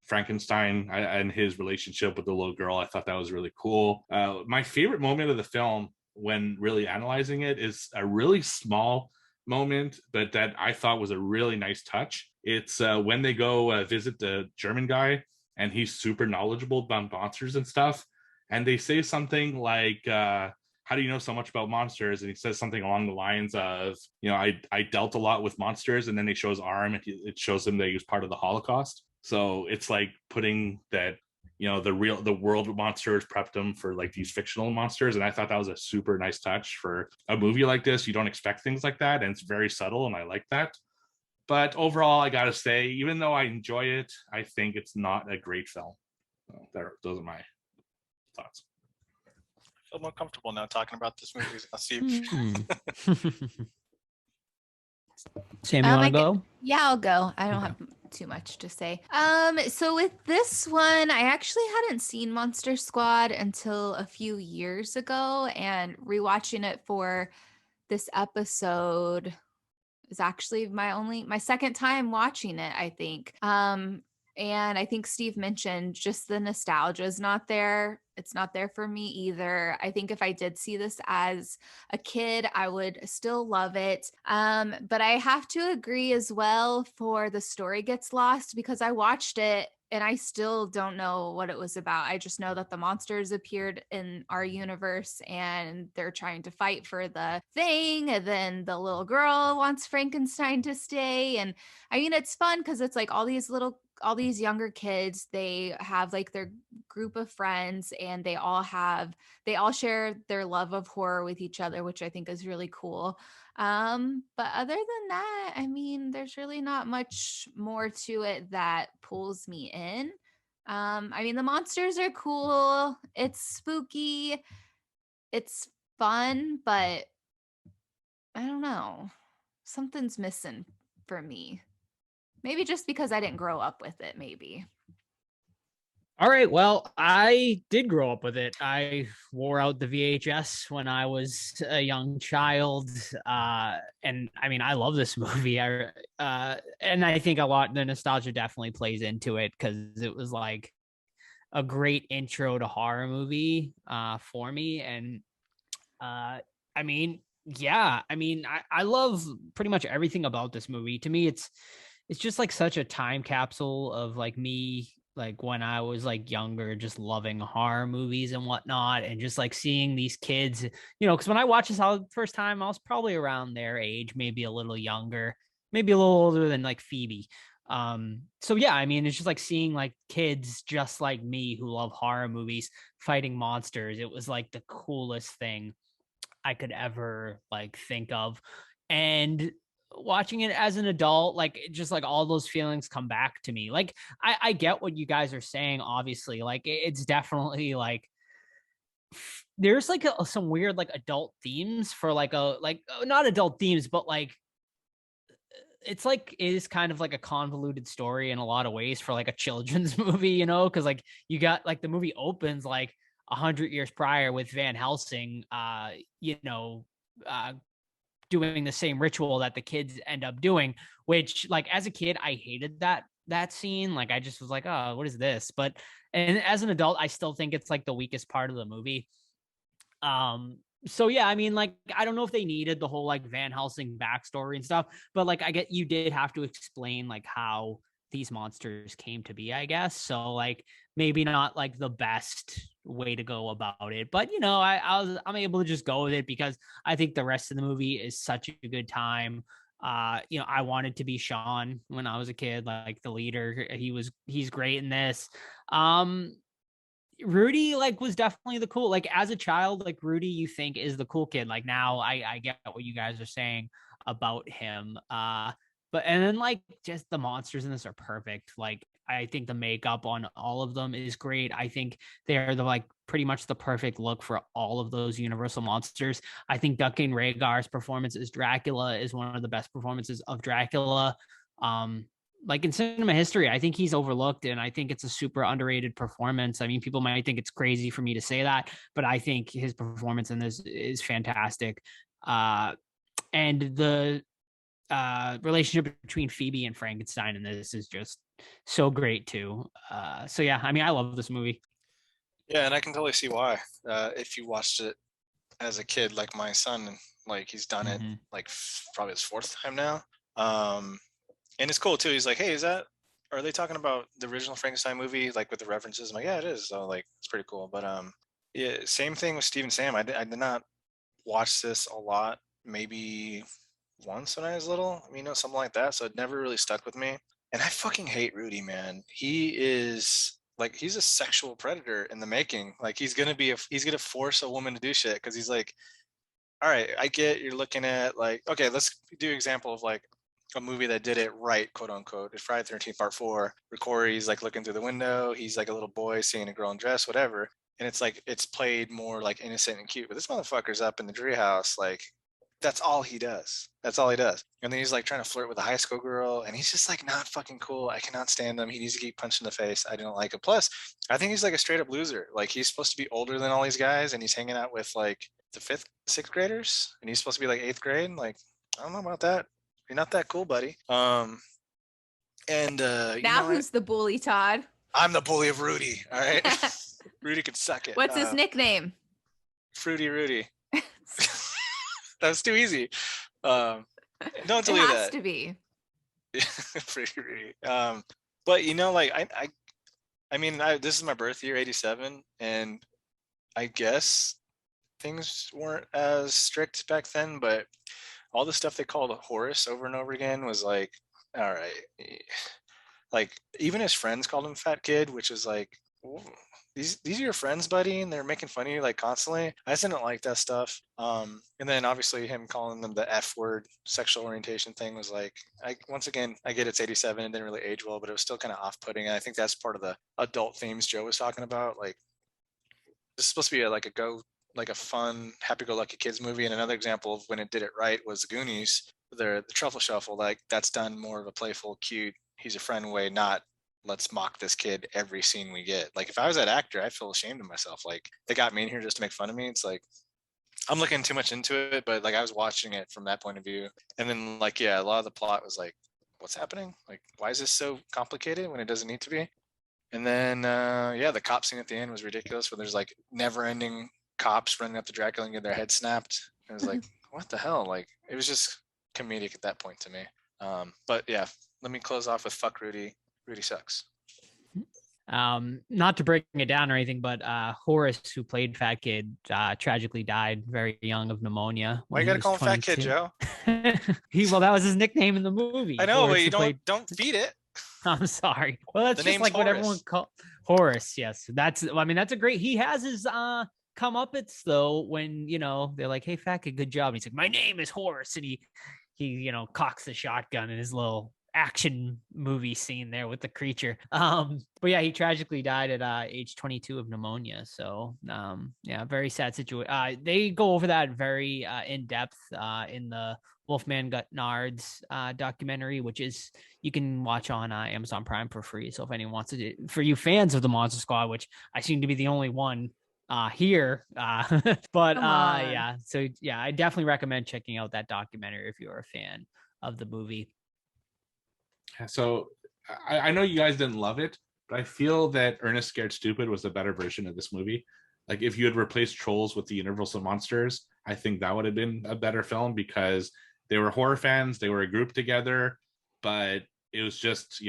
Frankenstein and his relationship with the little girl. I thought that was really cool. My favorite moment of the film, when really analyzing it, is a really small moment, but that I thought was a really nice touch. It's when they go visit the German guy, and he's super knowledgeable about monsters and stuff. And they say something like, how do you know so much about monsters? And he says something along the lines of, I dealt a lot with monsters. And then they show his arm, and it shows him that he was part of the Holocaust. So it's like putting that, the world monsters prepped him for like these fictional monsters. And I thought that was a super nice touch for a movie like this. You don't expect things like that, and it's very subtle, and I like that. But overall, I gotta say, even though I enjoy it, I think it's not a great film. So those are my thoughts. I feel more comfortable now talking about this movie. I'll see. Sam, you want to go? Yeah, I'll go. I don't have too much to say. So with this one, I actually hadn't seen Monster Squad until a few years ago, and rewatching it for this episode is actually my second time watching it, I think. And I think Steve mentioned just the nostalgia is not there. It's not there for me either. I think if I did see this as a kid, I would still love it. But I have to agree as well, for the story gets lost, because I watched it and I still don't know what it was about. I just know that the monsters appeared in our universe and they're trying to fight for the thing. And then the little girl wants Frankenstein to stay. And I mean, it's fun because it's like all these little all these younger kids, they have like their group of friends, and they all share their love of horror with each other, which I think is really cool. But other than that, I mean, there's really not much more to it that pulls me in. I mean, the monsters are cool. It's spooky. It's fun, but I don't know. Something's missing for me. Maybe just because I didn't grow up with it, maybe. All right. Well, I did grow up with it. I wore out the VHS when I was a young child. And I mean, I love this movie. And I think the nostalgia definitely plays into it because it was like a great intro to horror movie for me. And I mean, yeah, I mean, I love pretty much everything about this movie. To me, it's just like such a time capsule of like me, like when I was like younger, just loving horror movies and whatnot, and just like seeing these kids, because when I watched this the first time, I was probably around their age, maybe a little younger, maybe a little older than like Phoebe. So yeah, I mean, it's just like seeing like kids just like me who love horror movies fighting monsters. It was like the coolest thing I could ever like think of. And watching it as an adult, like just like all those feelings come back to me. Like I get what you guys are saying, obviously. Like it's definitely like there's like some weird like adult themes for like not adult themes, but like it's like it is kind of like a convoluted story in a lot of ways for like a children's movie, because like you got like the movie opens like 100 years prior with Van Helsing, doing the same ritual that the kids end up doing, which like as a kid, I hated that scene. Like I just was like, oh, what is this? And as an adult, I still think it's like the weakest part of the movie. So yeah, I mean, like, I don't know if they needed the whole like Van Helsing backstory and stuff, but like, I get you did have to explain like how these monsters came to be, I guess. So like, maybe not like the best way to go about it, but I'm able to just go with it because I think the rest of the movie is such a good time. I wanted to be Sean when I was a kid, like the leader. He's great in this. Rudy like was definitely the cool, like as a child, like Rudy you think is the cool kid. Like now I get what you guys are saying about him. But and then like just the monsters in this are perfect. Like I think the makeup on all of them is great. I think they're the like pretty much the perfect look for all of those Universal monsters. I think Duncan Rhaegar's performance as Dracula is one of the best performances of Dracula. Like in cinema history, I think he's overlooked, and I think it's a super underrated performance. I mean, people might think it's crazy for me to say that, but I think his performance in this is fantastic. And the relationship between Phoebe and Frankenstein in this is just so great too. So yeah, I mean, I love this movie. Yeah, and I can totally see why. If you watched it as a kid, like my son, like he's done it like probably his fourth time now. And it's cool too. He's like, "Hey, are they talking about the original Frankenstein movie, like with the references?" I'm like, "Yeah, it is." So like, it's pretty cool. But yeah, same thing with Steve and Sam. I did not watch this a lot. Maybe once when I was little, something like that. So it never really stuck with me. And I fucking hate Rudy, man. He is like, he's a sexual predator in the making. Like he's gonna force a woman to do shit because he's like, all right, I get you're looking at like, okay, let's do an example of like a movie that did it right, quote unquote. It's Friday the 13th Part 4. Where Corey's like looking through the window. He's like a little boy seeing a girl in dress, whatever. And it's like, it's played more like innocent and cute. But this motherfucker's up in the treehouse, like, that's all he does. That's all he does. And then he's like trying to flirt with a high school girl, and he's just like not fucking cool. I cannot stand him. He needs to get punched in the face. I don't like it. Plus, I think he's like a straight up loser. Like he's supposed to be older than all these guys, and he's hanging out with like the sixth graders, and he's supposed to be like 8th grade. Like, I don't know about that. You're not that cool, buddy. Now who's the bully, Todd? I'm the bully of Rudy. All right. Rudy could suck it. What's his nickname? Fruity Rudy. That's too easy. Don't tell you that. It has to be. Fruity Rudy. But like I mean, this is my birth year, 87, and I guess things weren't as strict back then, but all the stuff they called Horace over and over again was like, all right, Like even his friends called him fat kid, which is like, these are your friends, buddy, and they're making fun of you like constantly. I just didn't like that stuff. And then obviously him calling them the F word sexual orientation thing was like, once again, I get it's 87, it didn't really age well, but it was still kind of off-putting. And I think that's part of the adult themes Joe was talking about. Like, this is supposed to be like a fun, happy-go-lucky kids movie. And another example of when it did it right was the Goonies, the Truffle Shuffle. Like that's done more of a playful, cute, he's a friend way, not let's mock this kid every scene we get. Like if I was that actor, I'd feel ashamed of myself. Like they got me in here just to make fun of me. It's like I'm looking too much into it, but like I was watching it from that point of view. And then like, yeah, a lot of the plot was like, what's happening? Like, why is this so complicated when it doesn't need to be? And then yeah, the cop scene at the end was ridiculous, where there's like never ending cops running up to Dracula and get their head snapped. It was like, what the hell? Like it was just comedic at that point to me. But yeah, let me close off with fuck Rudy. Rudy sucks. Not to break it down or anything, but Horace, who played Fat Kid, tragically died very young of pneumonia. Why you gotta call him 22. Fat Kid, Joe? Well, that was his nickname in the movie. I know, Horace, but you don't feed it. I'm sorry. Well, that's just like Horace. What everyone call Horace. Yes, that's a great. He has his comeuppance though when they're like, "Hey, Fat Kid, good job." And he's like, "My name is Horace," and he cocks the shotgun in his little action movie scene there with the creature. But yeah, he tragically died at age 22 of pneumonia. So yeah, very sad situation. They go over that very in depth in the Wolfman Got Nards documentary, which is you can watch on Amazon Prime for free. So if anyone wants to, for you fans of the Monster Squad, which I seem to be the only one here, but yeah, so yeah, I definitely recommend checking out that documentary if you're a fan of the movie. So I know you guys didn't love it, but I feel that Ernest Scared Stupid was a better version of this movie. Like if you had replaced Trolls with the Universal Monsters, I think that would have been a better film, because they were horror fans, they were a group together, but it was just,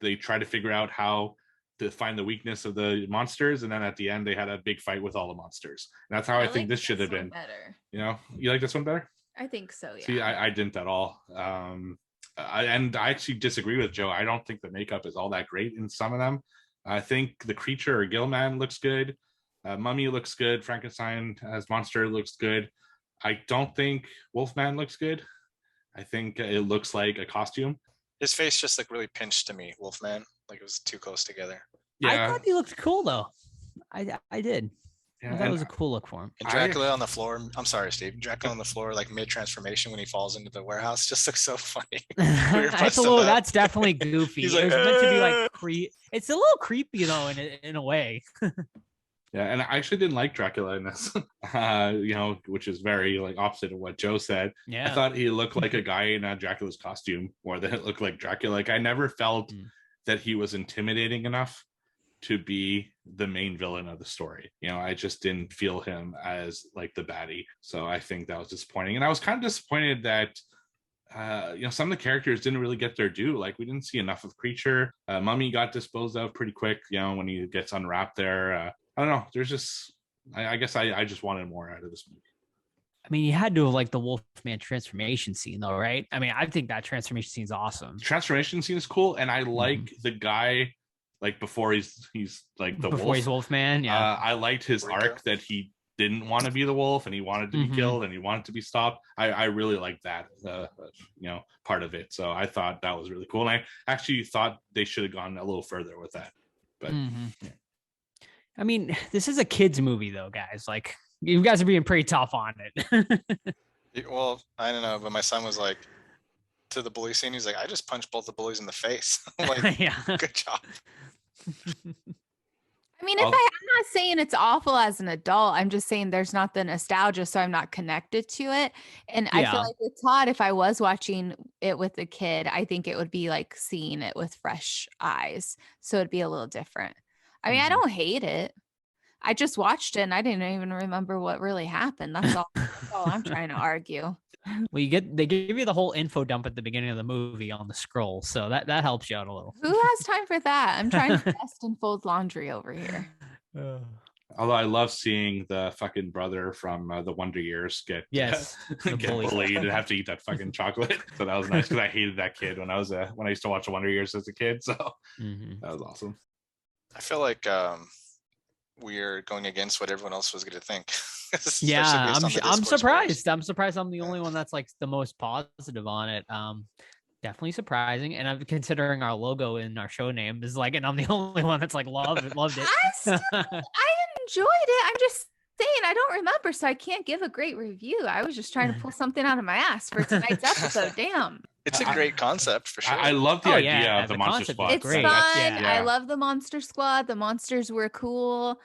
they tried to figure out how to find the weakness of the monsters, and then at the end they had a big fight with all the monsters. And that's how I think this should have been better. You like this one better? I think so, yeah. See, I didn't at all. And I actually disagree with Joe. I don't think the makeup is all that great in some of them. I think the creature or Gillman looks good. Mummy looks good. Frankenstein as monster looks good. I don't think Wolfman looks good. I think it looks like a costume. His face just looked really pinched to me, Wolfman. Like it was too close together. Yeah. I thought he looked cool though. I did. Yeah, I thought it was a cool look for him. And Dracula on the floor. I'm sorry, Steve. Dracula on the floor, like mid-transformation when he falls into the warehouse, just looks so funny. That's definitely goofy. It was meant to be like It's a little creepy though, in a way. Yeah, and I actually didn't like Dracula in this, which is very like opposite of what Joe said. Yeah, I thought he looked like a guy in a Dracula's costume more than it looked like Dracula. Like I never felt that he was intimidating enough to be the main villain of the story. I just didn't feel him as like the baddie. So I think that was disappointing. And I was kind of disappointed that some of the characters didn't really get their due. Like we didn't see enough of Creature. Mummy got disposed of pretty quick, when he gets unwrapped there. I don't know. There's just, I guess I just wanted more out of this movie. I mean, you had to have like the Wolfman transformation scene though, right? I mean, I think that transformation scene is awesome. The transformation scene is cool. And I like the guy, like before he's like the before wolf. He's Wolfman, yeah. I liked his arc that he didn't want to be the wolf and he wanted to be killed and he wanted to be stopped. I really liked that, part of it. So I thought that was really cool. And I actually thought they should have gone a little further with that. But yeah. I mean, this is a kid's movie though, guys. Like you guys are being pretty tough on it. Well, I don't know, but my son was like, to the bully scene, he's like, I just punched both the bullies in the face. Like, yeah. Good job. I mean, I'm not saying it's awful as an adult. I'm just saying there's not the nostalgia, so I'm not connected to it. And I feel like with Todd, if I was watching it with a kid, I think it would be like seeing it with fresh eyes. So it'd be a little different. I mean, I don't hate it. I just watched it and I didn't even remember what really happened. That's all I'm trying to argue. Well, they give you the whole info dump at the beginning of the movie on the scroll, so that helps you out a little. Who has time for that? I'm trying to nest and fold laundry over here. Although I love seeing the fucking brother from the Wonder Years get the get bully. bullied and have to eat that fucking chocolate. So that was nice because I hated that kid when I used to watch the Wonder Years as a kid. So that was awesome. I feel like we're going against what everyone else was going to think. Yeah, I'm surprised. I'm surprised I'm the only one that's like the most positive on it. Definitely surprising, and I'm considering our logo in our show name is like, and I'm the only one that's like loved it. I enjoyed it. I'm just saying I don't remember, so I can't give a great review. I was just trying to pull something out of my ass for tonight's episode. Damn. It's a great concept for sure. I love the idea of the Monster Squad. It's fun. I love the Monster Squad. The monsters were cool.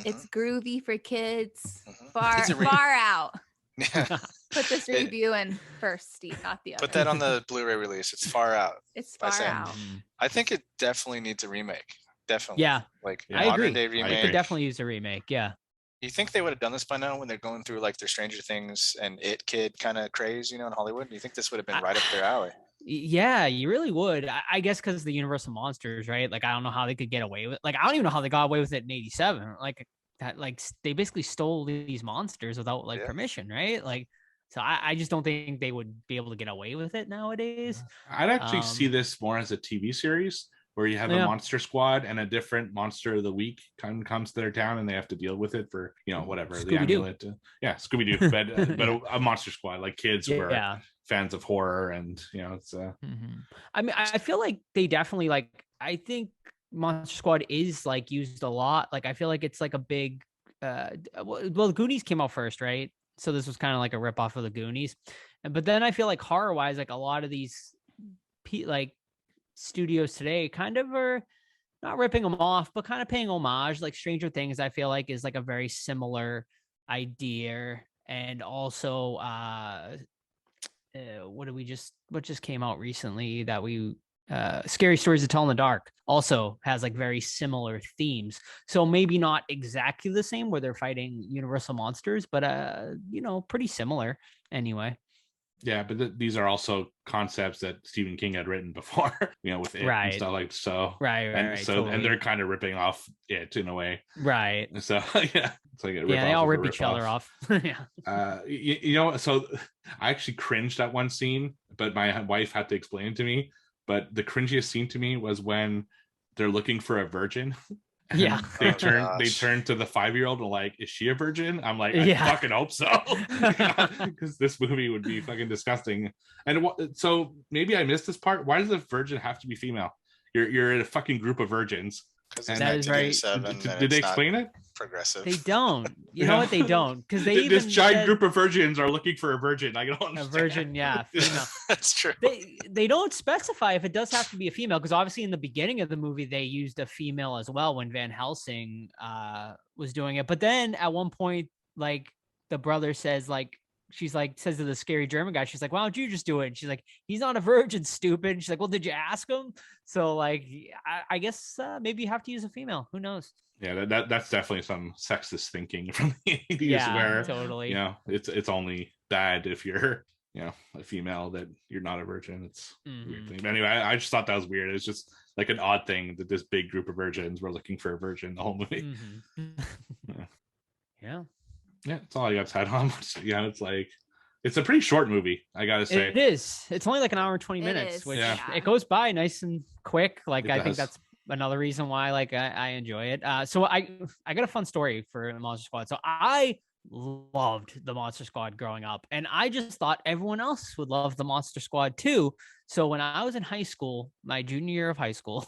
It's groovy for kids. Far out. Yeah. Put this review in first, Steve, not the other. Put that on the Blu-ray release. It's far out. It's far out. I think it definitely needs a remake. Definitely. Yeah. Like I agree. Day remake. It could definitely use a remake. Yeah. You think they would have done this by now when they're going through like their Stranger Things and It kid kind of craze, in Hollywood? Do you think this would have been right up their alley? Yeah, you really would. I guess because the Universal Monsters, right? Like, I don't know how they could get away with. Like, I don't even know how they got away with it in '87. Like that, like they basically stole these monsters without permission, right? Like, so I just don't think they would be able to get away with it nowadays. I'd actually see this more as a TV series where you have a monster squad and a different monster of the week comes to their town and they have to deal with it for whatever the amulet. Scooby-Doo, but a monster squad, like kids who are fans of horror, and it's. I mean, I feel like they definitely I think Monster Squad is like used a lot. Like I feel like it's like a big. Well, the Goonies came out first, right? So this was kind of like a ripoff of the Goonies, but then I feel like horror wise, like a lot of these studios today kind of are not ripping them off, but kind of paying homage. Like Stranger Things, I feel like is like a very similar idea. And also what just came out recently that we Scary Stories to Tell in the Dark also has like very similar themes. So maybe not exactly the same where they're fighting universal monsters, but pretty similar anyway. Yeah, but these are also concepts that Stephen King had written before, with it and stuff like so. Right. So totally. and they're kind of ripping off it in a way. Right. So yeah, it's like they all rip each other off. Yeah. So I actually cringed at one scene, but my wife had to explain it to me. But the cringiest scene to me was when they're looking for a virgin. Yeah. They turn to the 5-year-old and like, is she a virgin? I'm like, I fucking hope so. Because this movie would be fucking disgusting. And so maybe I missed this part. Why does a virgin have to be female? You're in a fucking group of virgins. That is very. Did they explain it? Progressive. They don't. You know what? They don't, because this giant group of virgins are looking for a virgin. I don't understand. A virgin, yeah, female. That's true. They don't specify if it does have to be a female, because obviously in the beginning of the movie they used a female as well when Van Helsing was doing it. But then at one point, like the brother says, says to the scary German guy, she's like, why don't you just do it? And she's like, he's not a virgin, stupid. And she's like, well, did you ask him? So like, I guess maybe you have to use a female. Who knows? Yeah, that's definitely some sexist thinking from the 80s, where totally. It's only bad if you're a female, that you're not a virgin. It's a weird thing. But anyway, I just thought that was weird. It's just like an odd thing that this big group of virgins were looking for a virgin the whole movie. Yeah. Yeah, that's all I got to add on. It's like, it's a pretty short movie, I gotta say. It is. It's only like an hour and 20 minutes, which it goes by nice and quick. Like I think that's another reason why I enjoy it. So I got a fun story for the Monster Squad. So I loved the Monster Squad growing up, and I just thought everyone else would love the Monster Squad too. So when I was in high school, my junior year of high school,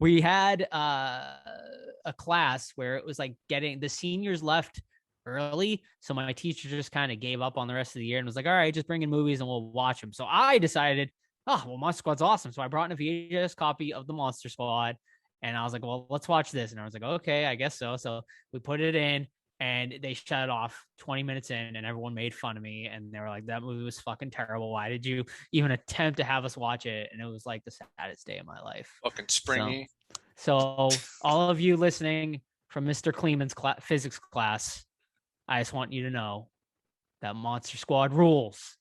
we had a class where it was like getting the seniors left early, so my teacher just kind of gave up on the rest of the year and was like, all right, just bring in movies and we'll watch them. So I decided, Monster Squad's awesome. So I brought in a VHS copy of the Monster Squad, and I was like, well, let's watch this. And I was like, okay, I guess so. So we put it in, and they shut it off 20 minutes in, and everyone made fun of me, and they were like, that movie was fucking terrible. Why did you even attempt to have us watch it? And it was like the saddest day of my life. Fucking springy. So all of you listening from Mr. Kleeman's physics class, I just want you to know that Monster Squad rules.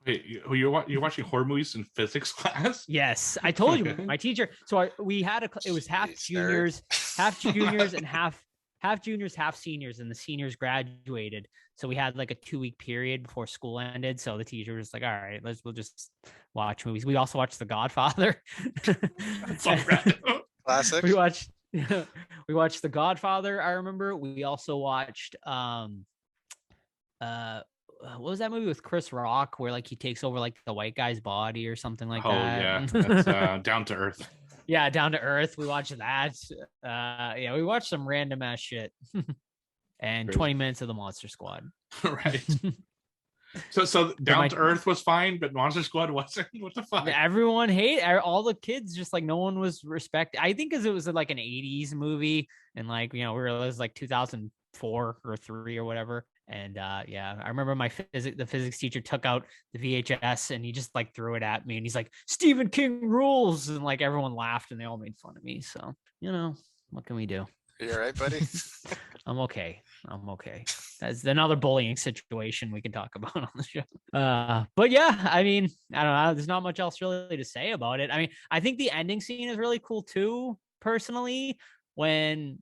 Wait, you're watching horror movies in physics class? Yes, I told you, my teacher. So we had it was half juniors and half half juniors, half seniors, and the seniors graduated. So we had like a 2-week period before school ended. So the teacher was like, all right, we'll just watch movies. We also watched The Godfather. That's so random. Classic. we watched The Godfather. I remember we also watched what was that movie with Chris Rock where like he takes over like the white guy's body or something like Oh that? yeah, that's Down to Earth. Yeah, Down to Earth. We watched that. Yeah, we watched some random ass shit. And Crazy. 20 minutes of the Monster Squad. Right. So Down to Earth was fine, but Monster Squad wasn't. What the fuck? Everyone all the kids, just like no one was respected. I think because it was like an 80s movie, and like it was like 2004 or 3 or whatever. And yeah, I remember the physics teacher took out the VHS and he just like threw it at me and he's like, Stephen King rules, and like everyone laughed and they all made fun of me. So what can we do? You all right, buddy? I'm okay. That's another bullying situation we can talk about on the show. But yeah, I mean, I don't know. There's not much else really to say about it. I mean, I think the ending scene is really cool too, personally, when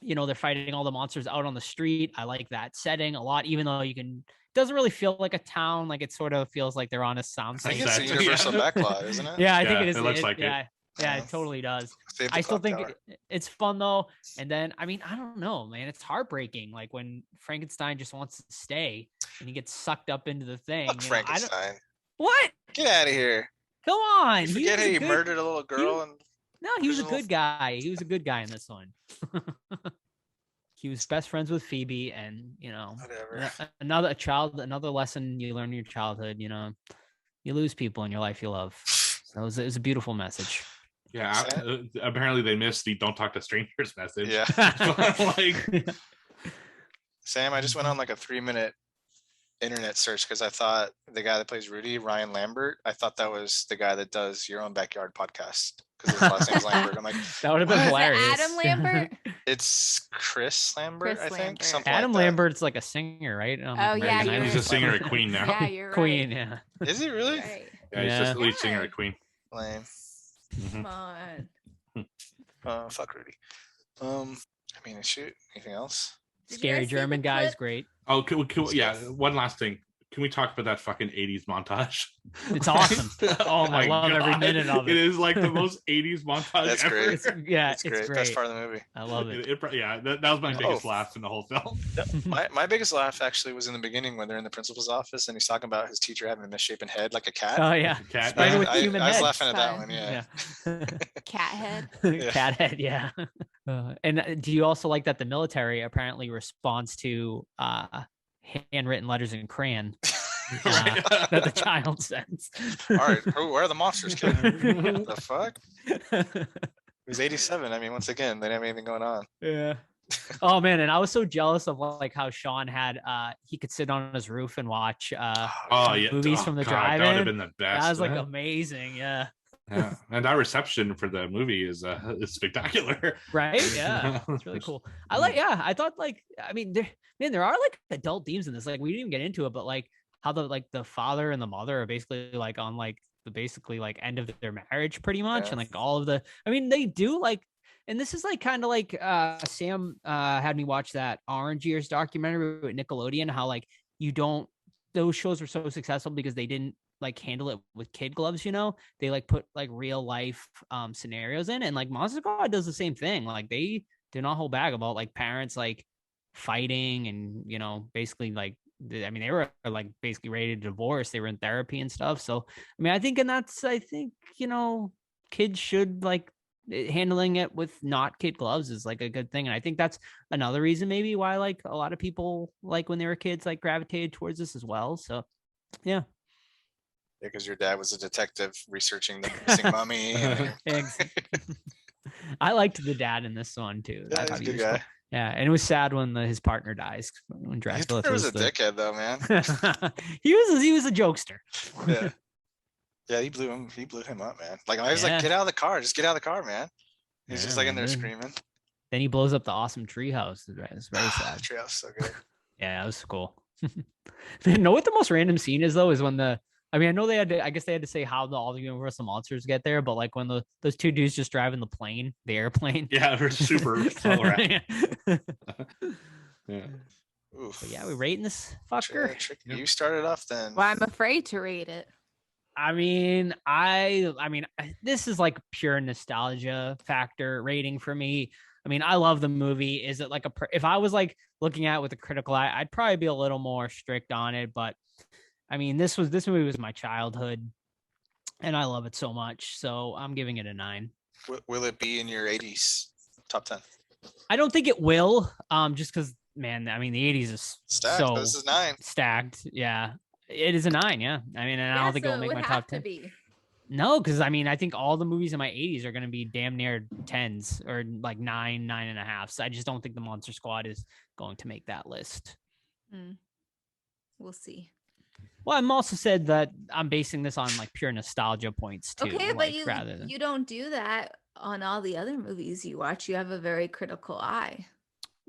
they're fighting all the monsters out on the street. I like that setting a lot, even though doesn't really feel like a town. Like it sort of feels like they're on a soundstage. I think it's a universal backlot, isn't it? Yeah, I think it is. It looks like yeah, it. Yeah, it totally does. Save the I still clock think tower. it's fun though. And then, I mean, I don't know, man. It's heartbreaking. Like when Frankenstein just wants to stay and he gets sucked up into the thing. Fuck Frankenstein. What? Get out of here. Come on. You forget how he murdered a little girl and No, he was a good guy. He was a good guy in this one. He was best friends with Phoebe, and whatever. another lesson you learn in your childhood. You lose people in your life you love. So it was a beautiful message. Yeah, apparently they missed the "Don't talk to strangers" message. Yeah. Like, Sam, I just went on like a 3-minute internet search because I thought the guy that plays Rudy, Ryan Lambert, I thought that was the guy that does Your Own Backyard podcast because his last name's Lambert. I'm like, that would have been what? hilarious. Adam Lambert? It's Chris Lambert, Chris I think. Lambert. Something Adam like that. Lambert's like a singer, right? Oh, yeah, you're he's a singer at Queen now. Yeah, you're right. Queen, yeah. Is he really? Right. Yeah, he's just the lead singer at Queen. Lame. Come on. Fuck Rudy. I mean, shoot. Anything else? Did you Scary guys see German the guy is clip? great. Oh, yeah. One last thing. Can we talk about that fucking 80s montage? It's awesome. Oh my god. I love every minute of it. It is like the most 80s montage That's ever. great. It's It's great. great. Best part of the movie. I love it. Yeah, that was my biggest laugh in the whole film. My biggest laugh actually was in the beginning when they're in the principal's office and he's talking about his teacher having a misshapen head like a cat. Oh yeah. Cat. Spider with I human was head. laughing at that Fun. one. Yeah. Cat head. Yeah. Cat head, yeah. And do you also like that the military apparently responds to handwritten letters in crayon that the child sends? All right, where are the monsters, kid? What the fuck? It was 87. I mean, once again, they didn't have anything going on. Yeah. Oh man, and I was so jealous of like how Sean had he could sit on his roof and watch movies from the drive-in. That would have been the best. That was like amazing, yeah. Yeah, and our reception for the movie is spectacular. Right? Yeah, it's really cool. I thought like, I mean, there are like adult themes in this. Like we didn't even get into it, but like how the father and the mother are basically like on like the basically like end of their marriage pretty much, Yeah. and like all of the. I mean, they do like. And this is like kind of like Sam had me watch that Orange Years documentary with Nickelodeon, how like those shows were so successful because they didn't like handle it with kid gloves, they like put like real life scenarios in, and like Monster Squad does the same thing. Like they do not hold back about like parents like fighting and basically like they were like basically ready to divorce. They were in therapy and stuff. So I mean I think kids should like handling it with not kid gloves is like a good thing, and I think that's another reason maybe why like a lot of people like when they were kids like gravitated towards this as well. So yeah. Because your dad was a detective researching the missing mummy. I liked the dad in this one too. Yeah, he's a good guy. Yeah, and it was sad when his partner dies. When Dracula He was a dickhead though, man. he was a jokester. Yeah. Yeah, he blew him up, man. Like I was like, get out of the car, just get out of the car, man. He's just like in there screaming. Then he blows up the awesome treehouse. It's very sad. Treehouse so good. Yeah, that was cool. You know what the most random scene is though? Is when the I mean, I know they had to. I guess they had to say how all the Universal monsters get there, but like when those two dudes just driving the airplane. Yeah, they're super slow around. Yeah. Oof. But yeah, we rating this fucker. Yep. You started off then. Well, I'm afraid to rate it. I mean, this is like pure nostalgia factor rating for me. I mean, I love the movie. Is it like if I was like looking at it with a critical eye, I'd probably be a little more strict on it. But I mean, this movie was my childhood, and I love it so much. So I'm giving it a 9. Will it be in your 80s top 10? I don't think it will. Just because, man, I mean, the 80s is Stacked. so This is 9. stacked. Yeah, it is a 9. Yeah, I mean, and I don't think so it'll make my top 10. No, because I mean, I think all the movies in my 80s are going to be damn near 10s or like 9.5. So I just don't think the Monster Squad is going to make that list. We'll see. Well, I'm also said that I'm basing this on like pure nostalgia points too. Okay, but like, you don't do that on all the other movies you watch. You have a very critical eye.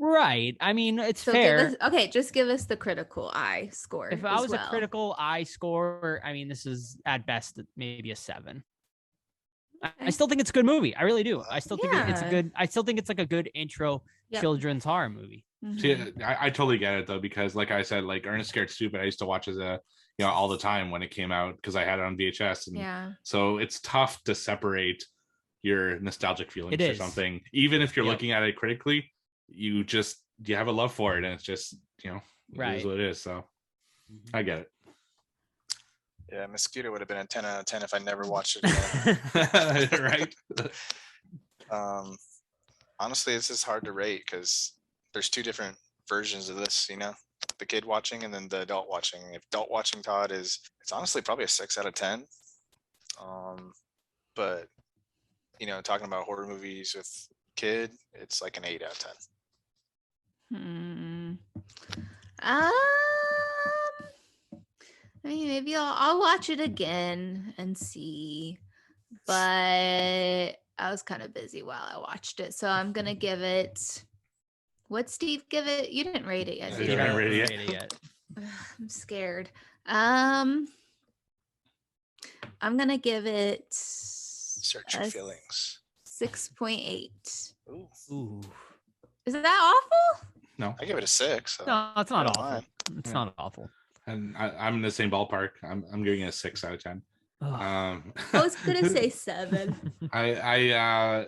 Right. I mean, it's So fair. just give us the critical eye score. If I was a critical eye score, I mean, this is at best maybe a 7. I still think it's a good movie. I really do. I still think it's a good. I still think it's like a good intro children's horror movie. See, I totally get it though, because like I said, like Ernest Scared Stupid, I used to watch as a all the time when it came out because I had it on VHS, and so it's tough to separate your nostalgic feelings or something, even if you're looking at it critically. You have a love for it, and it's just it is what it is. So I get it. Yeah, Mosquito would have been a 10 out of 10 if I never watched it again. Right. Honestly, this is hard to rate because there's 2 different versions of this, the kid watching and then the adult watching. If adult watching, Todd, it's honestly probably a 6 out of 10. But talking about horror movies with kid, it's like an 8 out of 10. I mean, maybe I'll watch it again and see, but I was kind of busy while I watched it, so I'm gonna give it. What Steve give it? You didn't rate it yet. You didn't rate it yet. I'm scared. I'm gonna give it. Search your feelings. 6.8. Ooh. Is that awful? No, I give it a 6. So no, it's not awful. It's not awful. And I'm in the same ballpark. I'm giving it a 6 out of 10. I was gonna say 7. I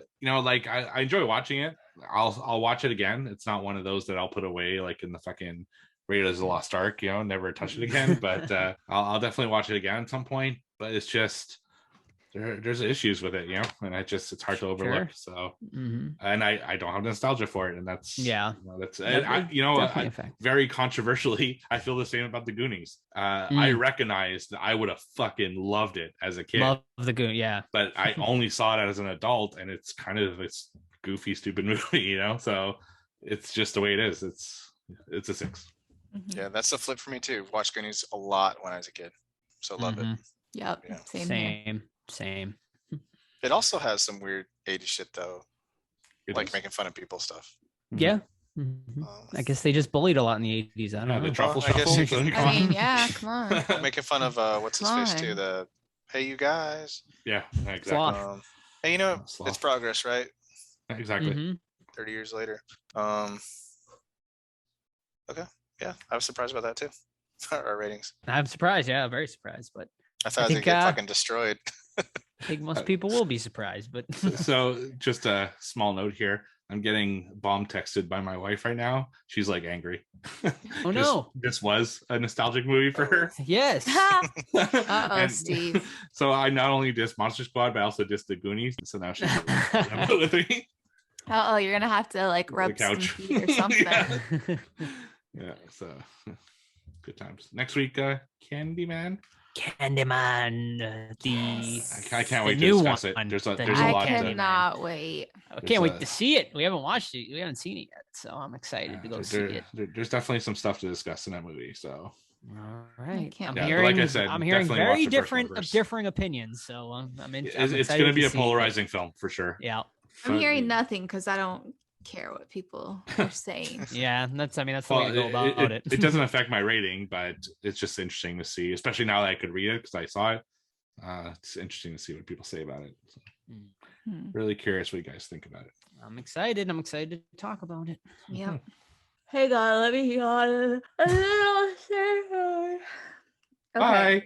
enjoy watching it. I'll watch it again. It's not one of those that I'll put away like in the fucking Raiders of the Lost Ark, never touch it again. But I'll definitely watch it again at some point. But it's just there's issues with it, and it's hard to overlook. So and I don't have nostalgia for it, and that's very controversially, I feel the same about the Goonies. I recognize that I would have fucking loved it as a kid. Love the Goonies, yeah. But I only saw it as an adult, and it's goofy, stupid movie, So it's just the way it is. It's a 6. Yeah, that's the flip for me too. Watched Goonies a lot when I was a kid, so love it. Yep. Yeah. Same. It also has some weird 80s shit though, making fun of people stuff. Yeah. I guess they just bullied a lot in the 80s. I don't know. The truffle come on. Making fun of what's his face too. The hey, you guys. Yeah, exactly. Hey, it's progress, right? Exactly. 30 years later. Okay. Yeah, I was surprised about that too. Our ratings. I'm surprised. Yeah, very surprised. But I thought they'd get fucking destroyed. I think most people will be surprised, but so just a small note here. I'm getting bomb texted by my wife right now. She's like angry. Oh no. This was a nostalgic movie for her. Yes. Steve. So I not only dissed Monster Squad, but I also dissed the Goonies. So now she's with me. You're gonna have to rub some feet or something. Yeah, so good times. Next week, Candyman. I can't wait to discuss it. There's a lot. I cannot wait. I can't wait to see it. We haven't watched it. We haven't seen it yet, so I'm excited to go see it. There's definitely some stuff to discuss in that movie. So, all right. I'm hearing, like I said, I'm hearing very differing opinions. So it's going to be a polarizing film for sure. Yeah. I'm hearing nothing because I don't care what people are saying. Yeah, that's the way Well, to go about it. It doesn't affect my rating, but it's just interesting to see, especially now that I could read it because I saw it. It's interesting to see what people say about it. So, really curious what you guys think about it. I'm excited. I'm excited to talk about it. Yep. Hey God, let me yawn a little. Okay. Bye.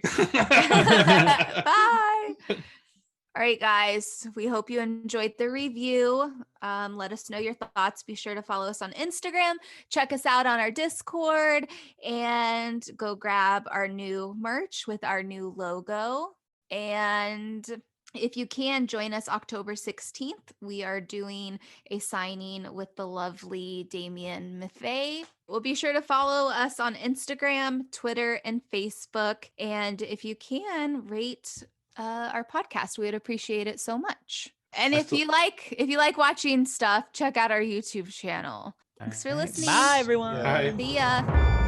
Bye. All right, guys. We hope you enjoyed the review. Let us know your thoughts. Be sure to follow us on Instagram. Check us out on our Discord and go grab our new merch with our new logo. And if you can, join us October 16th. We are doing a signing with the lovely Damien Maffei. We'll be sure to follow us on Instagram, Twitter, and Facebook. And if you can, rate our podcast. We would appreciate it so much. And if you like watching stuff, check out our YouTube channel. Thanks for listening. Bye, everyone. Bye. See ya.